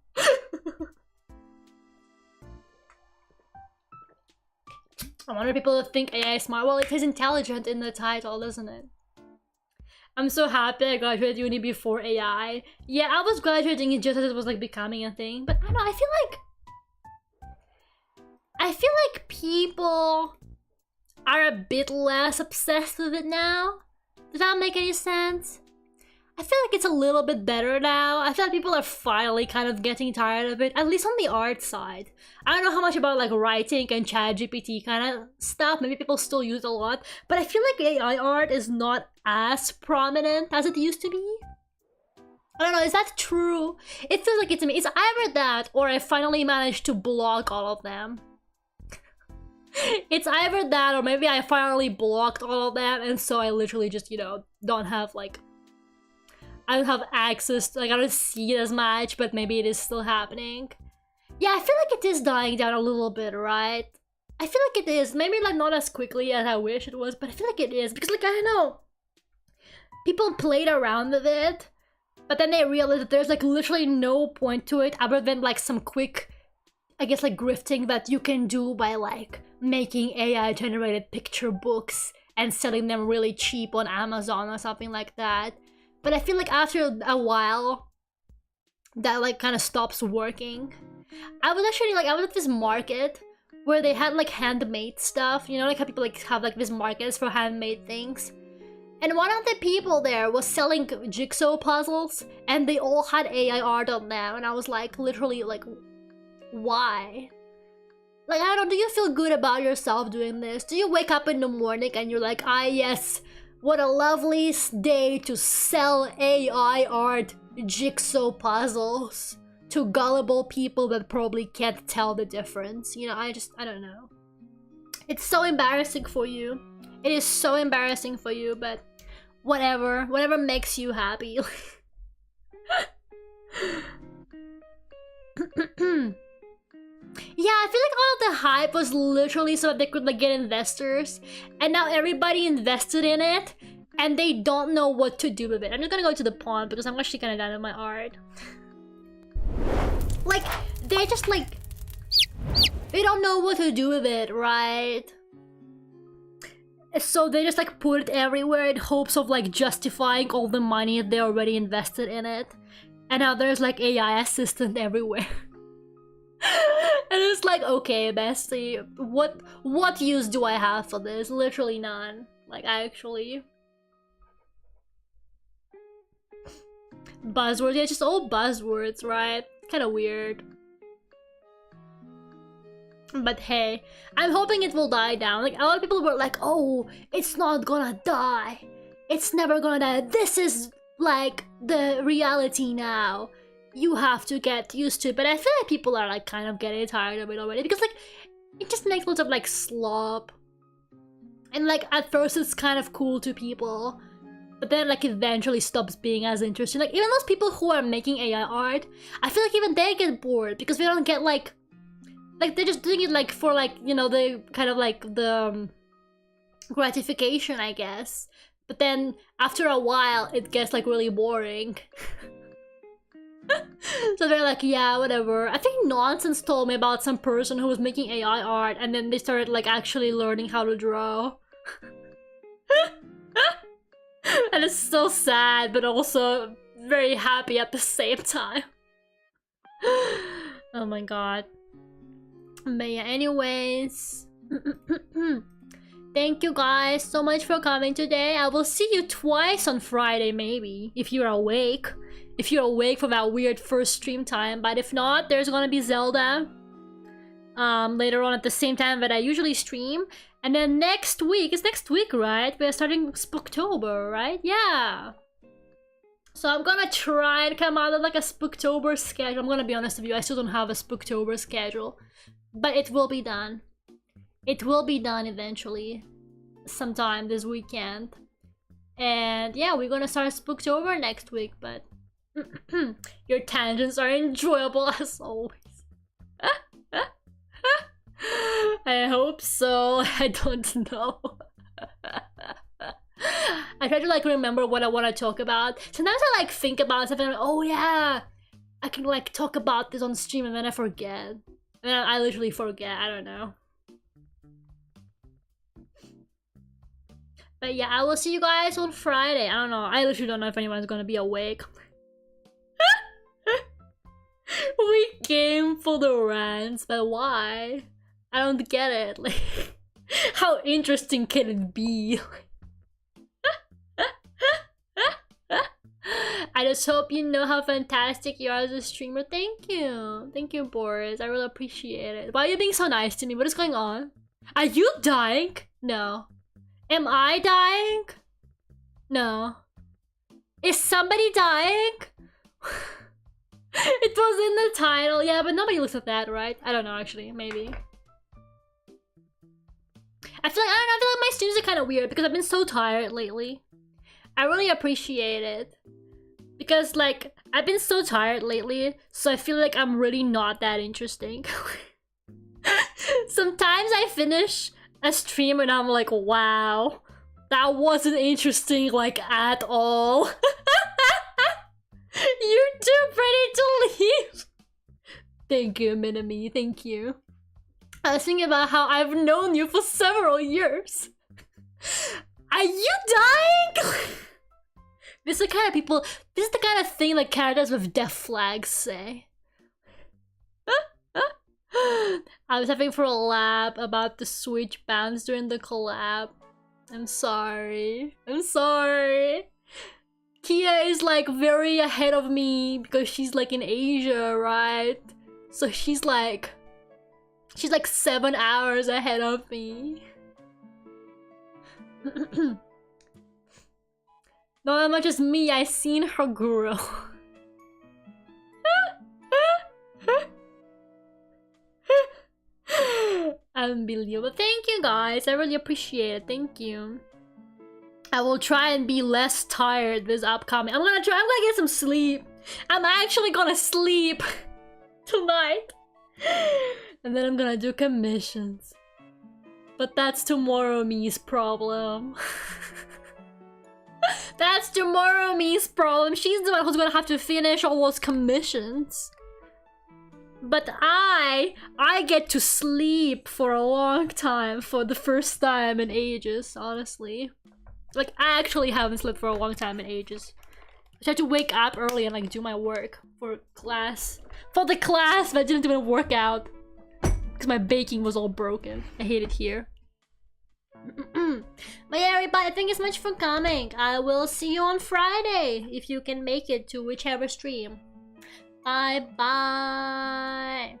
I wonder if people think AI is smart. Well, it is intelligent in the title, doesn't it? I'm so happy I graduated uni before AI. Yeah, I was graduating it just as it was like becoming a thing. But I don't know, I feel like people are a bit less obsessed with it now. Does that make any sense? I feel like it's a little bit better now. I feel like people are finally kind of getting tired of it, at least on the art side. I don't know how much about like writing and ChatGPT kind of stuff. Maybe people still use it a lot, but I feel like AI art is not as prominent as it used to be. I don't know, is that true? It feels like it's me. It's either that or I finally managed to block all of them. It's either that or maybe I finally blocked all of them and so I literally just, you know, don't have like... I don't have access to, like, I don't see it as much, but maybe it is still happening. Yeah, I feel like it is dying down a little bit, right? I feel like it is. Maybe, like, not as quickly as I wish it was, but I feel like it is. Because, like, I don't know. People played around with it, but then they realized that there's, like, literally no point to it other than, like, some quick, I guess, like, grifting that you can do by, like, making AI-generated picture books and selling them really cheap on Amazon or something like that. But I feel like after a while, that like kind of stops working. I was at this market where they had like handmade stuff, you know, like how people like have like these markets for handmade things. And one of the people there was selling jigsaw puzzles and they all had AI art on them. And I was like, literally like, why? Like, I don't know, do you feel good about yourself doing this? Do you wake up in the morning and you're like, ah yes, what a lovely day to sell AI art jigsaw puzzles to gullible people that probably can't tell the difference. You know, I don't know. It's so embarrassing for you. It is so embarrassing for you, but whatever. Whatever makes you happy. Yeah, I feel like all of the hype was literally so that they could like get investors, and now everybody invested in it, and they don't know what to do with it. I'm just gonna go to the pond because I'm actually kind of done with my art. Like, they just like, they don't know what to do with it, right? So they just like put it everywhere in hopes of like justifying all the money they already invested in it. And now there's like AI assistant everywhere. And it's like, okay, bestie, what use do I have for this? Literally none. Like, actually. Buzzwords, yeah, just all buzzwords, right? Kind of weird. But hey, I'm hoping it will die down. Like, a lot of people were like, oh, it's not gonna die. It's never gonna die. This is like the reality now. You have to get used to it. But I feel like people are like kind of getting tired of it already, because like it just makes lots of like slop. And like at first it's kind of cool to people, but then like eventually stops being as interesting. Like even those people who are making AI art, I feel like even they get bored because we don't get like they're just doing it like for like, you know, the kind of like the gratification, I guess. But then after a while it gets like really boring. So they're like, yeah, whatever. I think Nonsense told me about some person who was making AI art, and then they started like actually learning how to draw. And it's so sad, but also very happy at the same time. Oh my god. But yeah, anyways. Thank you guys so much for coming today. I will see you twice on Friday, maybe, if you're awake. If you're awake for that weird first stream time. But if not, there's gonna be Zelda later on at the same time that I usually stream. And then next week, it's next week, right? We're starting Spooktober, right? Yeah. So I'm gonna try and come out of like a Spooktober schedule. I'm gonna be honest with you, I still don't have a Spooktober schedule. But it will be done. It will be done eventually. Sometime this weekend. And yeah, we're gonna start Spooktober next week, but your tangents are enjoyable as always. I hope so. I don't know. I try to like remember what I want to talk about. Sometimes I like think about stuff and I'm like, oh yeah, I can like talk about this on stream, and then I forget. And then I literally forget. I don't know. But yeah, I will see you guys on Friday. I don't know. I literally don't know if anyone's gonna be awake. We came for the rants, but why? I don't get it. Like, how interesting can it be? I just hope you know how fantastic you are as a streamer. Thank you. Thank you, Boris. I really appreciate it. Why are you being so nice to me? What is going on? Are you dying? No. Am I dying? No. Is somebody dying? It was in the title. Yeah, but nobody looks at that, right? I don't know, actually. Maybe. I feel like my streams are kind of weird because I've been so tired lately. I really appreciate it. Because, like, I've been so tired lately, so I feel like I'm really not that interesting. Sometimes I finish a stream and I'm like, wow, that wasn't interesting, like, at all. You're too pretty to leave. Thank you, Minami, thank you. I was thinking about how I've known you for several years. Are you dying? This is the kind of people, this is the kind of thing like characters with death flags say. I was having for a lap about the Switch bounce during the collab. I'm sorry. I'm sorry. Kia is like very ahead of me because she's like in Asia, right? So she's like 7 hours ahead of me. Not as much as me, I seen her grow. I Unbelievable. Thank you guys. I really appreciate it. Thank you. I will try and be less tired this upcoming. I'm gonna get some sleep. I'm actually gonna sleep tonight. And then I'm gonna do commissions. But that's tomorrow me's problem. That's tomorrow me's problem. She's the one who's gonna have to finish all those commissions. But I get to sleep for a long time for the first time in ages, honestly. Like, I actually haven't slept for a long time in ages. I tried to wake up early and like do my work for class. For the class, but I didn't even work out. Because my baking was all broken. I hate it here. But yeah, everybody, thank you so much for coming. I will see you on Friday if you can make it to whichever stream. Bye bye.